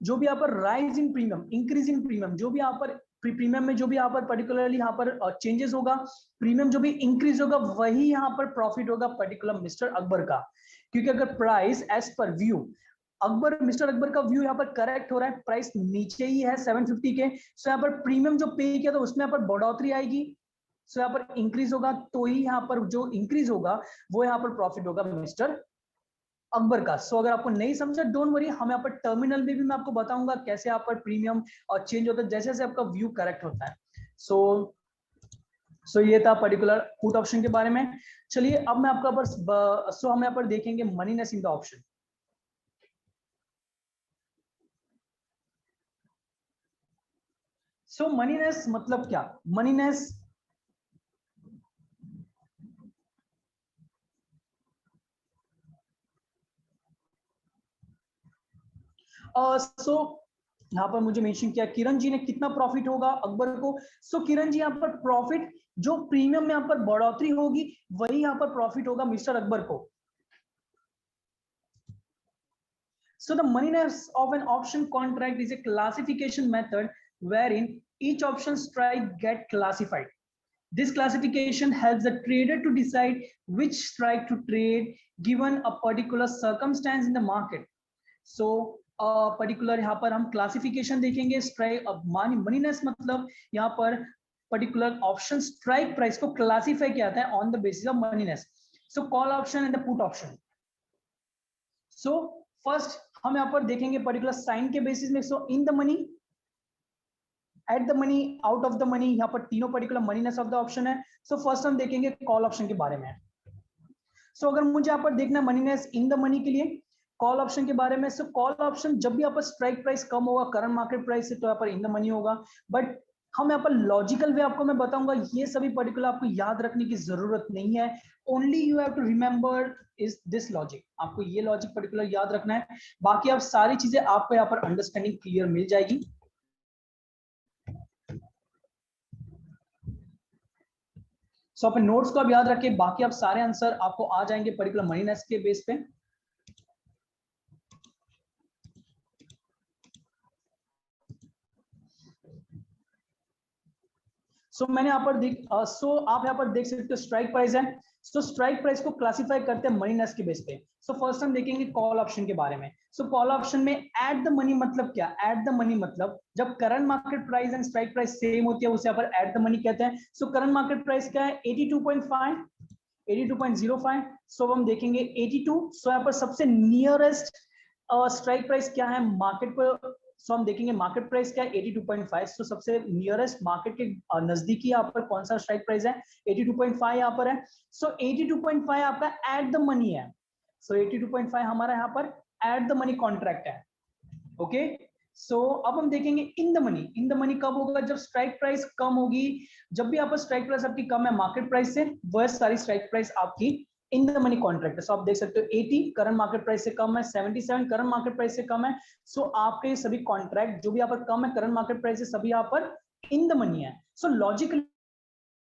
जो भी यहाँ पर rise in premium, increase in premium, जो भी यहाँ पर प्रीमियम में जो भी यहाँ पर पर्टिकुलरली यहाँ पर चेंजेस होगा, प्रीमियम जो भी इंक्रीज होगा वही यहाँ पर प्रॉफिट होगा पर्टिकुलर मिस्टर अकबर का, क्योंकि अगर price as per view Akbar, mister Akbar का व्यू यहाँ पर करेक्ट हो रहा है, प्राइस नीचे ही है 750 के, सो यहाँ पर प्रीमियम जो पे किया था उसमें यहाँ पर बढ़ोतरी आएगी, सो यहाँ पर इंक्रीज होगा, तो ही यहाँ पर जो इंक्रीज होगा वो यहाँ पर प्रॉफिट होगा मिस्टर अकबर का। सो अगर आपको नहीं समझा डोंट वरी, हम यहाँ पर टर्मिनल में भी मैं आपको बताऊंगा कैसे यहाँ पर प्रीमियम और चेंज होता है जैसे जैसे आपका व्यू करेक्ट होता है। सो ये था पर्टिकुलर पुट ऑप्शन के बारे में। चलिए अब मैं आपका पर सो हम यहाँ पर देखेंगे मनीनेस इन द ऑप्शन। सो मनीनेस मतलब क्या, मनीनेस सो यहाँ पर मुझे मेंशन किया किरण जी ने कितना प्रॉफिट होगा अकबर को। सो किरण जी यहाँ पर प्रॉफिट जो प्रीमियम में यहाँ पर बढ़ोतरी होगी वही यहाँ पर प्रॉफिट होगा मिस्टर अकबर को। So the moneyness of an option contract is a classification method wherein each option strike get classified. This classification helps the trader to decide which strike to trade given a particular circumstance in the market. So particular यहाँ पर हम classification देखेंगे, strike मनीनेस मतलब यहाँ पर particular option strike price को classify किया जाता है on the basis of moneyness. So call option and the put option. So first हम यहाँ पर देखेंगे पर्टिकुलर साइन के बेसिस में। So in the money, at the money, out of the money, यहाँ पर तीनों particular moneyness of the option है। सो फर्स्ट हम देखेंगे कॉल ऑप्शन के बारे में। सो अगर मुझे यहाँ पर देखना मनीनेस इन द मनी के लिए कॉल ऑप्शन के बारे में, सो कॉल ऑप्शन जब भी यहाँ पर स्ट्राइक प्राइस कम होगा करंट मार्केट प्राइस से तो यहाँ पर इन द मनी होगा। बट हम यहाँ पर लॉजिकल वे आपको मैं बताऊंगा, ये सभी पर्टिकुलर आपको याद रखने की जरूरत नहीं है, only you have to remember is this logic, आपको ये लॉजिक पर्टिकुलर याद रखना है, बाकी आप सारी चीजें आपको यहाँ पर अंडरस्टैंडिंग क्लियर मिल जाएगी। सो अपने नोट्स को आप याद रखें, बाकी आप सारे आंसर आपको आ जाएंगे पर्टिकुलर मनीनेस के बेस पे। सो मैंने यहाँ पर देख आप यहाँ पर देख सकते हो स्ट्राइक प्राइस है। सो स्ट्राइक प्राइस को क्लासिफाई करते हैं मनीनेस के बेस पे। सो फर्स्ट हम देखेंगे कॉल ऑप्शन के बारे में। सो कॉल ऑप्शन में एट द मनी मतलब क्या, एट द मनी मतलब जब current market price and strike price same होती है उसे यहाँ पर एट द मनी कहते हैं। सो करंट मार्केट प्राइस क्या है 82.5, 82.05। सो अब हम देखेंगे 82। सो यहाँ पर सबसे नियरेस्ट स्ट्राइक प्राइस क्या है मार्केट पर। सो हम देखेंगे मार्केट प्राइस क्या है 82.5। सो सबसे नियरेस्ट मार्केट के नजदीकी यहाँ पर कौन सा स्ट्राइक प्राइस है 82.5 यहाँ पर है। सो 82.5 आपका एट द मनी है। सो 82.5 हमारा यहाँ पर एट द मनी कॉन्ट्रैक्ट है। ओके सो अब हम देखेंगे इन the money. In the money कब होगा, जब स्ट्राइक प्राइस कम होगी। जब भी आप स्ट्राइक प्राइस आपकी कम है मार्केट प्राइस से, वह सारी स्ट्राइक प्राइस आपकी इन द मनी कॉन्ट्रैक्ट है। सो आप देख सकते हो 80 करंट मार्केट प्राइस से कम है, 77 करंट मार्केट प्राइस से कम है। सो आपके सभी कॉन्ट्रैक्ट जो भी यहाँ पर कम है करंट मार्केट प्राइस से, सभी यहाँ पर इन द मनी है। सो लॉजिकली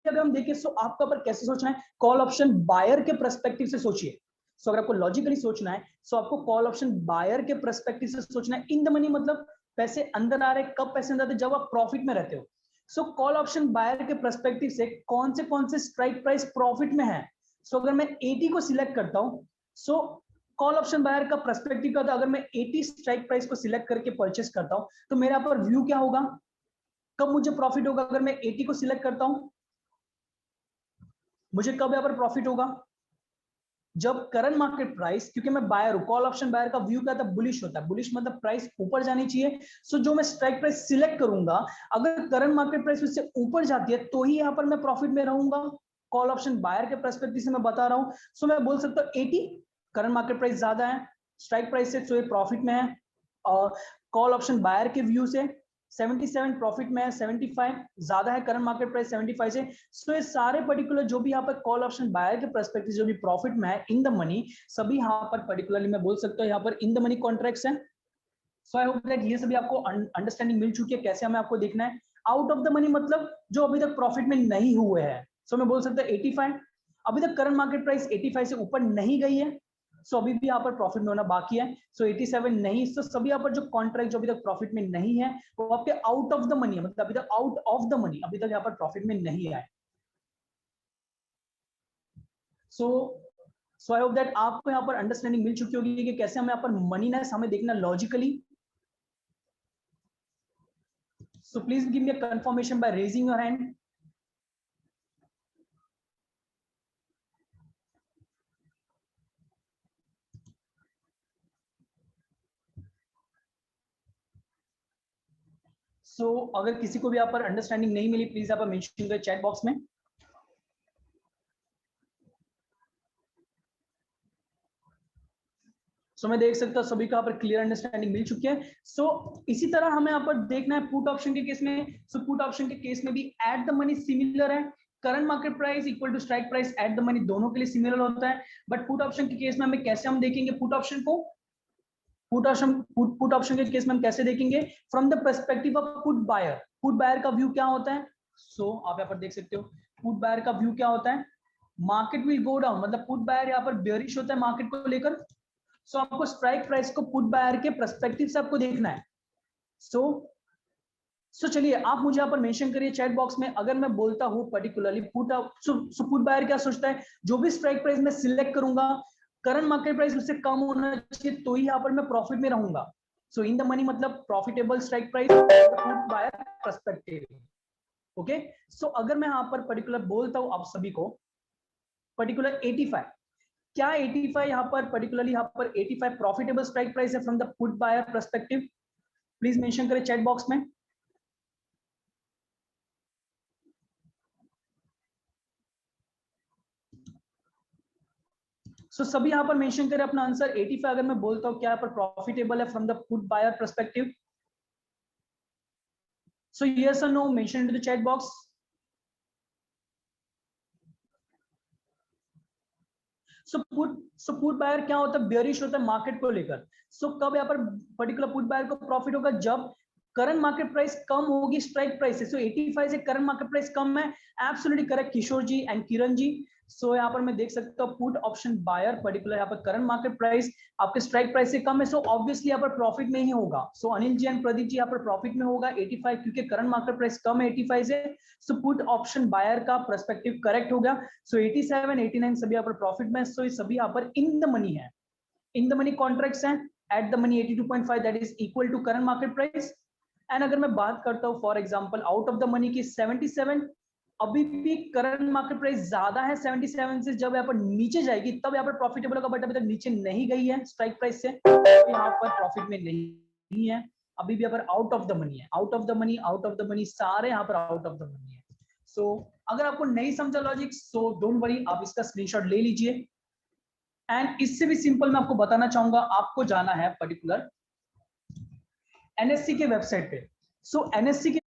अगर हम देखें सो आपका पर कैसे सोचना है, कॉल ऑप्शन बायर के पर्सपेक्टिव से सोचिए। सो अगर आपको लॉजिकली सोचना है सो आपको कॉल ऑप्शन बायर के पर्सपेक्टिव से सोचना है। इन द मनी मतलब पैसे अंदर आ रहे, कब पैसे अंदर आते, जब आप प्रॉफिट में रहते हो। सो कॉल ऑप्शन बायर के पर्सपेक्टिव से कौन से स्ट्राइक प्राइस प्रॉफिट में है। सो अगर मैं 80 को सिलेक्ट करता हूं, सो कॉल ऑप्शन बायर का पर्सपेक्टिव का, अगर मैं 80 स्ट्राइक प्राइस को सिलेक्ट करके परचेस करता हूं तो मेरे पर व्यू क्या होगा, कब मुझे प्रॉफिट होगा। अगर मैं 80 को सिलेक्ट करता हूं मुझे कब यहाँ पर प्रॉफिट होगा, जब करंट मार्केट प्राइस, क्योंकि मैं बायर हूं, कॉल ऑप्शन बायर का व्यू क्या था, बुलिश होता है। बुलिश मतलब प्राइस ऊपर जानी चाहिए। सो जो मैं स्ट्राइक प्राइस सिलेक्ट करूंगा, अगर करंट मार्केट प्राइस उससे ऊपर जाती है तो ही यहाँ पर मैं प्रॉफिट में रहूंगा। कॉल ऑप्शन बायर के पर्सपेक्टिव से मैं बता रहा हूं। सो मैं बोल सकता हूँ 80 करंट मार्केट प्राइस ज्यादा है स्ट्राइक प्राइस से, सो ये प्रॉफिट में है। कॉल ऑप्शन बायर के व्यू से 77 प्रॉफिट में है, 75 ज्यादा है करंट मार्केट प्राइस 75 से। सो ये सारे पर्टिकुलर जो भी यहाँ पर कॉल ऑप्शन बायर के पर्सपेक्टिव जो भी प्रॉफिट में है इन द मनी, सभी यहाँ पर पर्टिकुलरली मैं बोल सकता हूँ यहाँ पर इन द मनी कॉन्ट्रैक्ट्स हैं। सो आई होप दैट ये सभी आपको अंडरस्टैंडिंग मिल चुकी है कैसे हमें आपको देखना है। आउट ऑफ द मनी मतलब जो अभी तक प्रॉफिट में नहीं हुए हैं। सो मैं बोल सकता हूँ 85, अभी तक करंट मार्केट प्राइस 85 से ऊपर नहीं गई है, सो अभी भी यहाँ पर प्रॉफिट में होना बाकी है। सो 87 नहीं, तो सभी यहाँ पर जो कॉन्ट्रैक्ट जो अभी तक प्रॉफिट में नहीं है वो आपके आउट ऑफ द मनी है, मतलब अभी तक आउट ऑफ द मनी, अभी तक यहाँ पर प्रॉफिट में नहीं आए। सो आई होप दैट आपको यहाँ पर अंडरस्टैंडिंग मिल चुकी होगी कि कैसे हमें यहाँ पर मनीनेस हमें देखना logically. So please give me a confirmation by raising your hand. So अगर किसी को भी यहाँ पर अंडरस्टैंडिंग नहीं मिली प्लीज आप मेंशन करें चैट बॉक्स में। सो मैं देख सकता हूँ सभी को यहाँ पर क्लियर अंडरस्टैंडिंग मिल चुकी है। सो इसी तरह हमें यहाँ पर देखना है पुट ऑप्शन के केस में। सो पुट ऑप्शन के केस में भी एट द मनी सिमिलर है, current market price equal to strike price at the money दोनों के लिए सिमिलर होता है। बट पुट ऑप्शन के केस में हमें कैसे हम देखेंगे पुट ऑप्शन को, पुट ऑप्शन के केस में हम कैसे देखेंगे, from the perspective of put buyer. Put buyer का व्यू क्या होता है, सो आप यहाँ पर देख सकते हो पुट बायर का व्यू क्या होता है, मार्केट विल गो डाउन, मतलब पुट बायर यहाँ पर बेयरिश होता है मार्केट को लेकर। सो आपको स्ट्राइक प्राइस को पुट बायर के पर्सपेक्टिव से आपको देखना है। सो चलिए आप मुझे यहाँ पर मेंशन करिए चैट बॉक्स में, अगर मैं बोलता हूँ पर्टिकुलरली पुट बायर क्या सोचता है, जो भी स्ट्राइक प्राइस मैं सिलेक्ट करूंगा करंट मार्केट प्राइस उससे कम होना चाहिए तो ही यहाँ पर मैं प्रॉफिट में रहूंगा। सो इन द मनी मतलब profitable strike price put buyer perspective. Okay so अगर मैं यहाँ पर पर्टिकुलर बोलता हूँ आप सभी को पर्टिकुलर 85, क्या 85 यहाँ पर पर्टिकुलरली यहाँ पर 85 प्रॉफिटेबल स्ट्राइक प्राइस है from the put buyer perspective, please mention करें चैट बॉक्स में। सभी यहाँ पर मेंशन करें अपना आंसर 85 अगर मैं बोलता हूँ क्या यहाँ पर प्रॉफिटेबल है from the put buyer perspective. So yes और no mention into the chat box. So put buyer क्या होता है, बेयरिश होता है मार्केट को लेकर। सो कब यहाँ पर पर्टिकुलर पुट बायर को प्रॉफिट होगा, जब करंट मार्केट प्राइस कम होगी स्ट्राइक प्राइस से। सो 85 से करंट मार्केट प्राइस कम है, absolutely correct Kishore ji and Kiran ji. So यहाँ पर मैं देख सकता हूँ पुट ऑप्शन बायर पर्टिकुलर यहाँ पर करंट मार्केट प्राइस आपके स्ट्राइक प्राइस से कम है, सो ऑब्वियसली यहाँ पर प्रॉफिट में ही होगा। सो अनिल जी एंड प्रदीप जी यहाँ पर प्रॉफिट में होगा 85, क्योंकि करंट मार्केट प्राइस कम है 85 से। सो पुट ऑप्शन बायर का पर्सपेक्टिव करेक्ट हो गया। सो 87 89 सभी यहाँ पर प्रॉफिट में, सो ये सभी यहाँ पर इन द मनी है, इन द मनी कॉन्ट्रैक्ट्स हैं at the money 82.5 that is equal to current market price. And अगर मैं बात करता हूँ for example out of the money की 77, अभी भी करंट मार्केट प्राइस ज्यादा है 77 से, जब यहाँ पर नीचे जाएगी तब यहाँ पर प्रॉफिटेबल होगा, बट अभी तक नीचे नहीं गई है स्ट्राइक प्राइस से, तो यहाँ पर प्रॉफिट में नहीं है, अभी भी यहाँ पर आउट ऑफ द मनी है, out of the money, out of the money, सारे यहाँ पर आउट ऑफ द मनी है। सो अगर आपको नहीं समझा लॉजिक, सो डोंट वरी, आप इसका स्क्रीनशॉट ले लीजिए। एंड इससे भी सिंपल मैं आपको बताना चाहूंगा, आपको जाना है पर्टिकुलर एनएससी के वेबसाइट पे। सो एनएससी के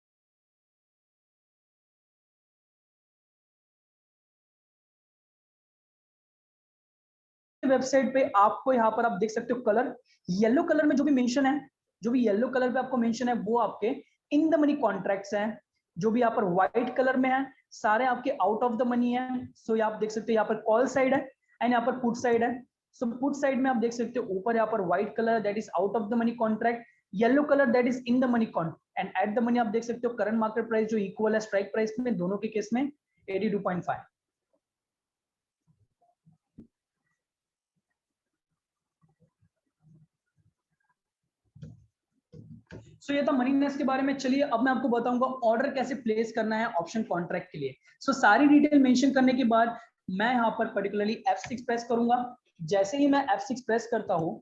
वेबसाइट पे आपको यहाँ पर आप देख सकते हो कलर, येलो कलर में जो भी मेंशन है, जो भी येलो कलर पे आपको मेंशन है वो आपके इन द मनी कॉन्ट्रैक्ट्स हैं। जो भी यहाँ पर व्हाइट कलर में है सारे आपके आउट ऑफ द मनी है। सो यहाँ आप देख सकते हो, यहाँ पर कॉल साइड है एंड यहाँ पर पुट साइड है। सो पुट साइड में आप देख सकते हो ऊपर यहाँ पर white colour that is out of the money contract, yellow colour that is in the money contract, and eight the money आप देख सकते हो करंट मार्केट प्राइस जो इक्वल है स्ट्राइक प्राइस में, दोनों के केस में 82.5। सो ये था मनी नेस्ट के बारे में। चलिए अब मैं आपको बताऊंगा ऑर्डर कैसे प्लेस करना है ऑप्शन कॉन्ट्रैक्ट के लिए। सो सारी डिटेल मेंशन करने के बाद मैं यहाँ पर पर्टिकुलरली F6 प्रेस करूंगा। जैसे ही मैं F6 प्रेस करता हूं,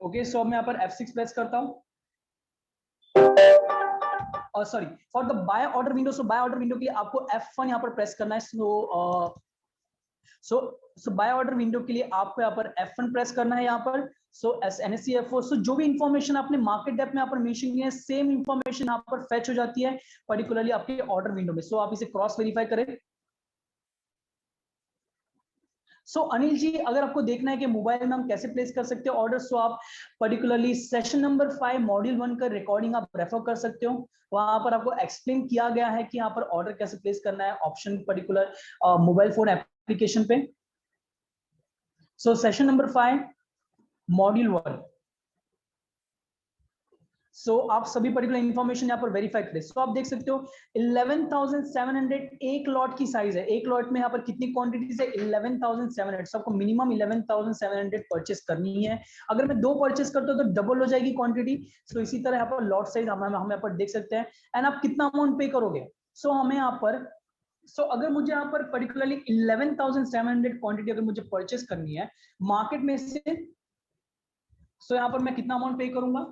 ओके, सो मैं यहाँ पर F6 प्रेस करता हूं, और sorry for the buy order window. So buy order window के लिए आपको F1 यहाँ पर प्रेस करना है। सो बाय ऑर्डर विंडो के लिए आपको यहाँ पर F1 प्रेस करना है यहाँ पर। सो NSE F4, सो जो भी इंफॉर्मेशन आपने मार्केट डेप्थ में यहाँ पर मेंशन की है सेम इंफॉर्मेशन यहाँ पर फेच हो जाती है पर्टिकुलरली आपके ऑर्डर विंडो में। सो आप इसे क्रॉस वेरीफाई करें। सो अनिल जी, अगर आपको देखना है कि मोबाइल में हम कैसे प्लेस कर सकते हैं ऑर्डर, सो आप पर्टिकुलरली सेशन नंबर 5 मॉड्यूल 1 का रिकॉर्डिंग आप रेफर कर सकते हो। वहां पर आपको एक्सप्लेन किया गया है कि यहाँ पर ऑर्डर कैसे प्लेस करना है option particular mobile phone application पे। So session number 5 module 1। So आप सभी पर्टिकुलर इंफॉर्मेशन यहाँ पर वेरीफाई करें। सो आप देख सकते हो 11,700 एक लॉट की साइज है। एक लॉट में यहाँ पर कितनी क्वांटिटीज है? 11,700। सबको मिनिमम 11,700 परचेस करनी है। अगर मैं 2 परचेस करता हूँ तो डबल हो जाएगी क्वांटिटी। सो इसी तरह यहाँ पर लॉट साइज हम यहाँ पर देख सकते हैं। एंड आप कितना अमाउंट पे करोगे? सो हमें यहाँ पर अगर मुझे यहाँ पर पर्टिकुलरली 11,700 क्वांटिटी अगर मुझे परचेस करनी है मार्केट में से, सो यहाँ पर मैं कितना अमाउंट पे करूंगा?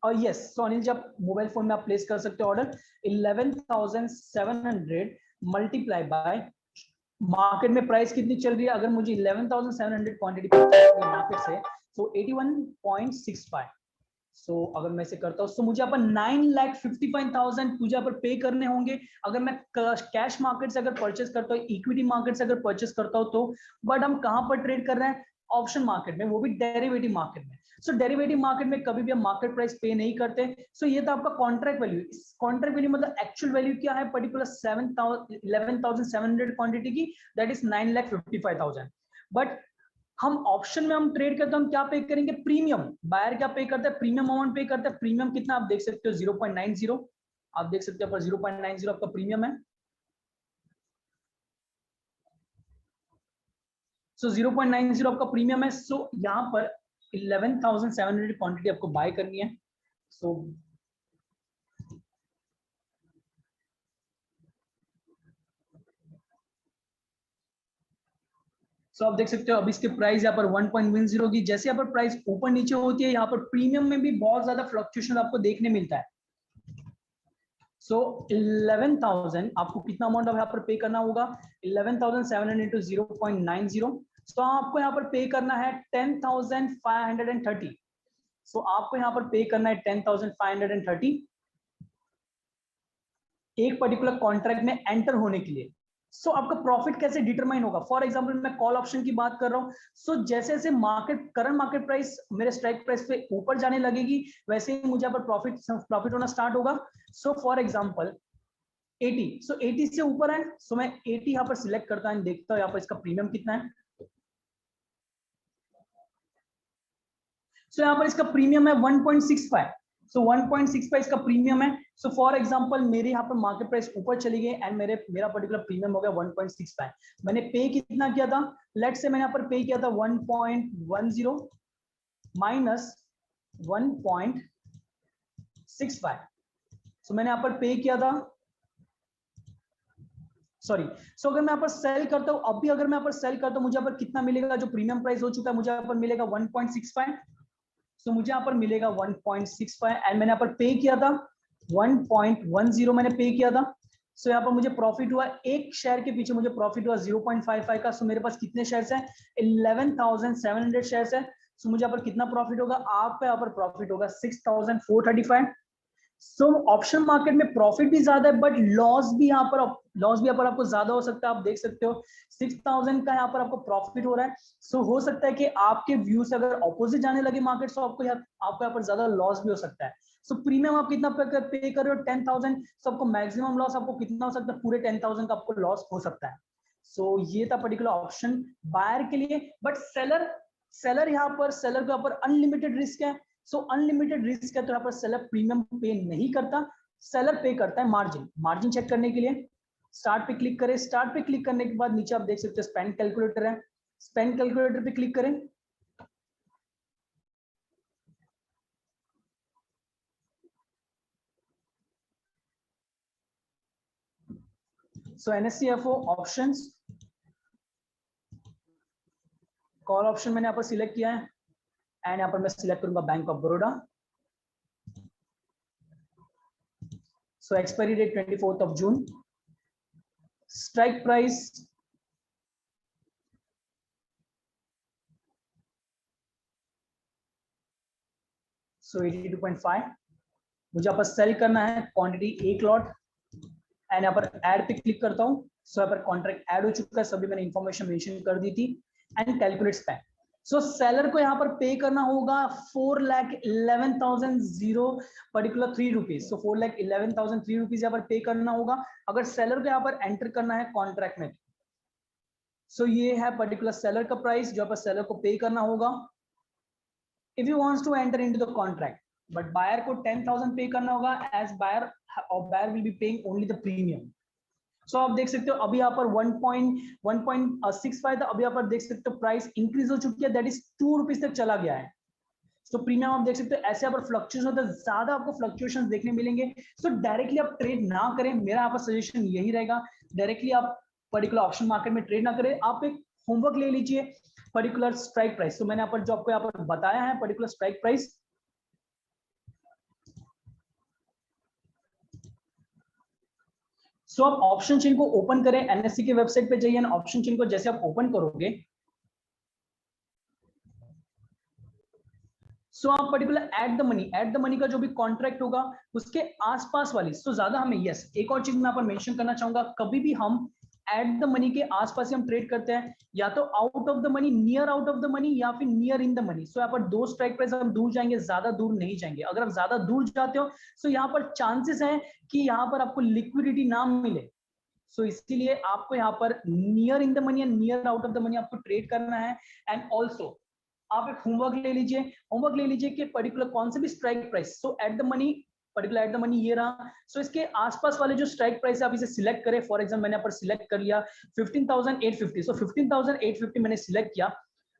और यस, सो अनिल जी आप मोबाइल फोन में आप प्लेस कर सकते हो ऑर्डर 11,700 मल्टीप्लाई बाय मार्केट में प्राइस कितनी चल रही है। अगर मुझे 11,700 क्वांटिटी मार्केट से, सो 81.65। सो अगर मैं इसे करता हूँ तो मुझे यहाँ पर 9,55,000 मुझे यहाँ पर पे करने होंगे अगर मैं कैश मार्केट से अगर परचेस करता हूँ, इक्विटी मार्केट से अगर परचेस करता हूँ तो। बट हम कहाँ पर ट्रेड कर रहे हैं? ऑप्शन मार्केट में, वो भी डेरिवेटिव मार्केट में। सो डेरिवेटिव मार्केट में कभी भी हम मार्केट प्राइस पे नहीं करते। सो ये था आपका कॉन्ट्रैक्ट वैल्यू। कॉन्ट्रैक्ट वैल्यू मतलब एक्चुअल वैल्यू क्या है पर्टिकुलर 11,700 क्वांटिटी की, दैट इज 9,55,000। बट हम ऑप्शन में हम ट्रेड करते हैं, हम क्या पे करेंगे? प्रीमियम। बायर क्या पे करता है? प्रीमियम अमाउंट पे करता है। प्रीमियम कितना आप देख सकते हो 0.90। आप देख सकते हो पर 0.90 आपका प्रीमियम है। सो 0.90 आपका प्रीमियम है। सो यहाँ पर 11,700 क्वांटिटी आपको बाय करनी है। सो सो आप देख सकते हो अब इसके प्राइस यहाँ पर 1.10 की, जैसे यहाँ पर प्राइस ऊपर नीचे होती है यहाँ पर प्रीमियम में भी बहुत ज्यादा फ्लक्चुएशन आपको देखने मिलता है। सो 11,000 आपको कितना अमाउंट अब यहाँ पर पे करना होगा? 11,700 इंटू 0.90। सो आपको यहाँ पर पे करना है 10,530। सो आपको यहाँ पर पे करना है 10,530 एक पर्टिकुलर कॉन्ट्रैक्ट में एंटर होने के लिए। सो आपका प्रॉफिट कैसे डिटरमाइन होगा? फॉर एग्जांपल मैं कॉल ऑप्शन की बात कर रहा हूं। सो जैसे जैसे मार्केट करंट मार्केट प्राइस मेरे स्ट्राइक प्राइस पे ऊपर जाने लगेगी वैसे ही मुझे यहाँ पर प्रॉफिट होना स्टार्ट होगा। सो फॉर एग्जांपल 80, सो 80 से ऊपर है, सो मैं 80 यहाँ पर सिलेक्ट करता हूं, देखता हूं यहाँ पर इसका प्रीमियम कितना है। सो यहाँ पर इसका प्रीमियम है 1.65। सो 1.65 इसका प्रीमियम है। सो फॉर एग्जांपल मेरे यहाँ पर मार्केट प्राइस ऊपर चली गई एंड मेरा पर्टिकुलर प्रीमियम हो गया 1.65। मैंने पे कितना किया था, लेट्स से मैंने यहाँ पर पे किया था 1.10 माइनस 1.65। सो मैंने यहाँ पर पे किया था, सॉरी। सो अगर मैं यहाँ पर सेल करता हूँ, अभी अगर मैं यहाँ पर सेल करता हूँ, मुझे यहाँ पर कितना मिलेगा, जो प्रीमियम प्राइस हो चुका है मुझे यहाँ पर मिलेगा 1.65। सो मुझे यहाँ पर मिलेगा 1.65 एंड मैंने यहाँ पर पे किया था 1.10 मैंने पे किया था। सो यहाँ पर मुझे प्रॉफिट हुआ, एक शेयर के पीछे मुझे प्रॉफिट हुआ 0.55 का। सो मेरे पास कितने शेयर्स हैं, 11,700 शेयर्स है। सो मुझे यहाँ पर कितना प्रॉफिट होगा, आपका यहाँ पर प्रॉफिट होगा 6,435। सो ऑप्शन मार्केट में प्रॉफिट भी ज्यादा है बट लॉस भी यहाँ पर आपको ज्यादा हो सकता है। आप देख सकते हो 6,000 का यहाँ पर आपको प्रॉफिट हो रहा है। सो हो सकता है कि आपके व्यू से अगर ऑपोजिट जाने लगे मार्केट, तो आपको यहाँ पर ज्यादा लॉस भी हो सकता है। सो प्रीमियम आप कितना पे कर रहे हो, 10,000। सो आपको मैक्सिमम लॉस आपको कितना हो सकता है, पूरे 10,000 का आपको लॉस हो सकता है। सो ये था पर्टिकुलर ऑप्शन बायर के लिए। बट सेलर यहाँ पर अनलिमिटेड रिस्क है। सो अनलिमिटेड रिस्क है तो यहाँ पर सेलर प्रीमियम पे नहीं करता, सेलर पे करता है मार्जिन चेक करने के लिए। स्टार्ट पे क्लिक करें, स्टार्ट पे क्लिक करने के बाद नीचे आप देख सकते हो स्पेंड कैलकुलेटर है, स्पेंड कैलकुलेटर पे क्लिक करें। सो NSE FO options, call option मैंने यहाँ पर सिलेक्ट किया है एंड यहाँ पर मैं सिलेक्ट करूंगा Bank of Baroda. So expiry date 24 June, strike price so 82.5। मुझे यहाँ पर सेल करना है क्वांटिटी 1 लॉट एंड यहाँ पर ऐड पे क्लिक करता हूँ। सो यहाँ पर कॉन्ट्रैक्ट ऐड हो चुका है, सभी मैंने इंफॉर्मेशन मेंशन कर दी थी and calculate spend. So seller को यहाँ पर पे करना होगा 4,11,000 पर्टिकुलर 3 रुपीज। सो 4,11,003 रुपीज यहाँ पर पे करना होगा अगर सेलर को यहाँ पर एंटर करना है कॉन्ट्रैक्ट में। सो ये है पर्टिकुलर सेलर का प्राइस जो पर सेलर को पे करना होगा if you wants to enter into the contract. But buyer को 10,000 पे करना होगा as buyer will be paying only the premium. So आप देख सकते हो अभी यहाँ पर 1.65 था, अभी यहाँ पर देख सकते हो प्राइस इंक्रीज हो चुकी है, दैट इज 2 रुपीज तक चला गया है। सो प्रीमियम आप देख सकते हो ऐसे यहाँ पर फ्लक्चुएशन होता है, ज्यादा आपको फ्लक्चुएशन देखने मिलेंगे। सो डायरेक्टली आप ट्रेड ना करें, मेरा यहाँ पर सजेशन यही रहेगा, डायरेक्टली आप पर्टिकुलर ऑप्शन मार्केट में ट्रेड ना करें। आप एक होमवर्क ले लीजिए पर्टिकुलर स्ट्राइक प्राइस। तो मैंने यहाँ पर जो आपको यहाँ पर बताया है पर्टिकुलर स्ट्राइक प्राइस, सो आप ऑप्शन चेन को ओपन करें, NSE के वेबसाइट पे जाइए, ऑप्शन चेन को जैसे आप ओपन करोगे सो आप पर्टिकुलर एट द मनी का जो भी कॉन्ट्रैक्ट होगा उसके आसपास वाली, सो ज्यादा हमें यस एक और चीज मैं यहाँ पर मेंशन करना चाहूंगा, कभी भी हम एट द मनी के आसपास ही हम ट्रेड करते हैं, या तो out of the money, near out of the money, या फिर नियर इन द मनी। सो यहाँ पर 2 स्ट्राइक प्राइस हम दूर जाएंगे, ज्यादा दूर नहीं जाएंगे। अगर आप ज्यादा दूर जाते हो सो यहाँ पर चांसेस है कि यहाँ पर आपको लिक्विडिटी ना मिले। सो इसीलिए आपको यहाँ पर नियर इन द मनी या near out of the money आपको ट्रेड करना है। एंड ऑल्सो आप एक होमवर्क ले लीजिए कि पर्टिकुलर कौन से भी strike price, so eight the money particular eight the money ये रहा। सो इसके आसपास वाले जो स्ट्राइक प्राइस है आप इसे सिलेक्ट करें। फॉर एग्जाम्पल मैंने यहाँ पर सिलेक्ट कर लिया 15,850। सो 15,850 मैंने सिलेक्ट किया।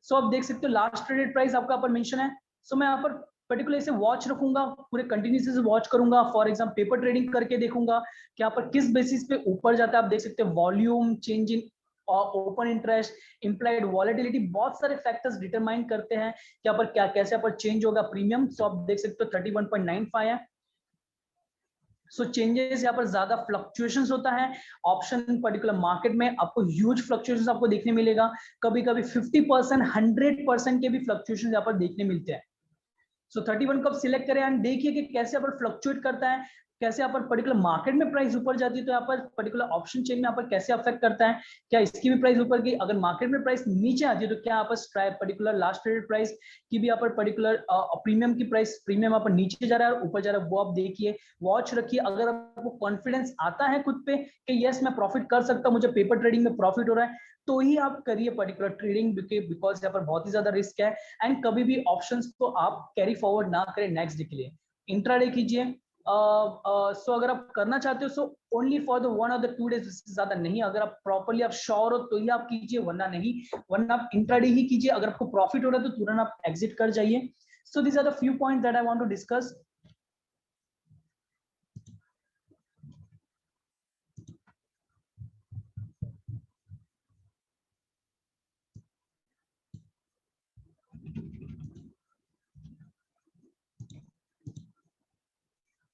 सो आप देख सकते हो लास्ट ट्रेडेड प्राइस आपका पर मेंशन है। सो मैं यहाँ पर पर्टिकुलर इसे वॉच रखूंगा, पूरे कंटिन्यूसली वॉच करूंगा। फॉर एग्जाम्पल पेपर ट्रेडिंग करके देखूंगा कि यहाँ पर किस बेसिस पे ऊपर जाता है। आप देख सकते हैं volume, change in open interest, implied volatility, बहुत सारे फैक्टर्स डिटरमाइन करते हैं कि यहाँ पर क्या कैसे यहाँ पर चेंज होगा प्रीमियम। सो आप देख सकते हो 31.95 है। सो चेंजेस यहाँ पर ज्यादा फ्लक्चुएशंस होता है ऑप्शन पर्टिकुलर मार्केट में, आपको ह्यूज फ्लक्चुएशंस आपको देखने मिलेगा, कभी कभी 50%, 100% के भी फ्लक्चुएशंस यहाँ पर देखने मिलते हैं। सो 31 कब सिलेक्ट करें एंड देखिए कि कैसे यहाँ पर फ्लक्चुएट करता है, कैसे यहाँ पर पर्टिकुलर मार्केट में प्राइस ऊपर जाती है तो यहाँ पर पर्टिकुलर ऑप्शन चेन में यहाँ पर कैसे अफेक्ट करता है, क्या इसकी भी प्राइस ऊपर गई, अगर मार्केट में प्राइस नीचे आती है तो क्या यहाँ पर पर्टिकुलर लास्ट ट्रेडेड प्राइस की भी यहाँ पर पर्टिकुलर प्रीमियम की प्राइस, प्रीमियम यहाँ पर नीचे जा रहा है और ऊपर जा रहा है, वो आप देखिए, वॉच रखिए। अगर आपको कॉन्फिडेंस आता है खुद पे कि यस मैं प्रॉफिट कर सकता हूँ, मुझे पेपर ट्रेडिंग में प्रॉफिट हो रहा है, तो ही आप करिए पर्टिकुलर ट्रेडिंग, बिकॉज यहाँ पर बहुत ही ज्यादा रिस्क है एंड कभी भी ऑप्शंस को आप कैरी फॉरवर्ड ना करें नेक्स्ट डे के लिए। इंट्राडे कीजिए। सो अगर आप करना चाहते हो so only for the 1 or 2 days, ज्यादा नहीं। अगर आप प्रॉपर्ली आप श्योर हो तो ही आप कीजिए, वरना नहीं, वरना आप इंट्राडे ही कीजिए। अगर आपको प्रॉफिट हो रहा है तो तुरंत आप एग्जिट कर जाइए। So these are the few point that I want to discuss.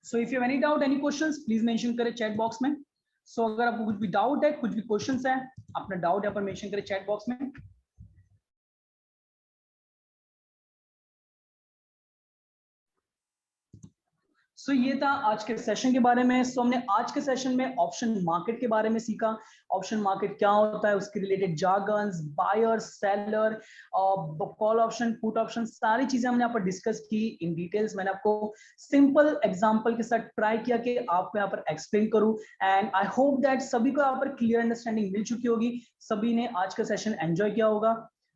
So if you have any doubt, any questions, please mention करें चैट बॉक्स में। सो अगर आपको कुछ भी डाउट है, कुछ भी क्वेश्चंस है, अपना डाउट यहाँ पर मेंशन करें चैट बॉक्स में। सो ये था आज के सेशन के बारे में। सो हमने आज के सेशन में ऑप्शन मार्केट के बारे में सीखा। ऑप्शन मार्केट क्या होता है, उसके related jargons, buyer, seller, call option, put option, सारी चीजें हमने यहाँ पर डिस्कस की इन डिटेल्स। मैंने आपको सिंपल एग्जांपल के साथ ट्राई किया कि आपको यहाँ पर एक्सप्लेन करूं, एंड आई होप दैट सभी को यहाँ पर क्लियर अंडरस्टैंडिंग मिल चुकी होगी, सभी ने आज का सेशन एंजॉय किया होगा।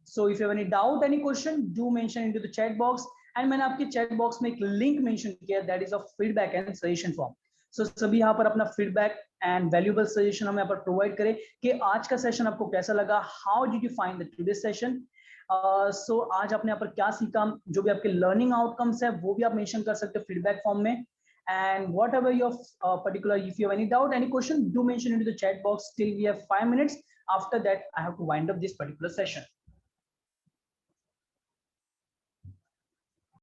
So if you have any doubt, any question, do mention into the chat box. And मैंने आपके चैट बॉक्स में एक लिंक मेंशन किया, that is of feedback and suggestion form. So सभी यहाँ पर अपना फीडबैक एंड वैल्यूएबल सजेशन हमें यहाँ पर प्रोवाइड करें कि आज का सेशन आपको कैसा लगा, how did you find the today session. So आज आपने यहाँ पर क्या सीखा, जो भी आपके लर्निंग आउटकम्स है वो भी आप मेंशन कर सकते हो फीडबैक फॉर्म में। And whatever your particular, if you have any doubt, any question, do mention into the chat box till we have 5 minutes. After that, I have to wind up this particular session.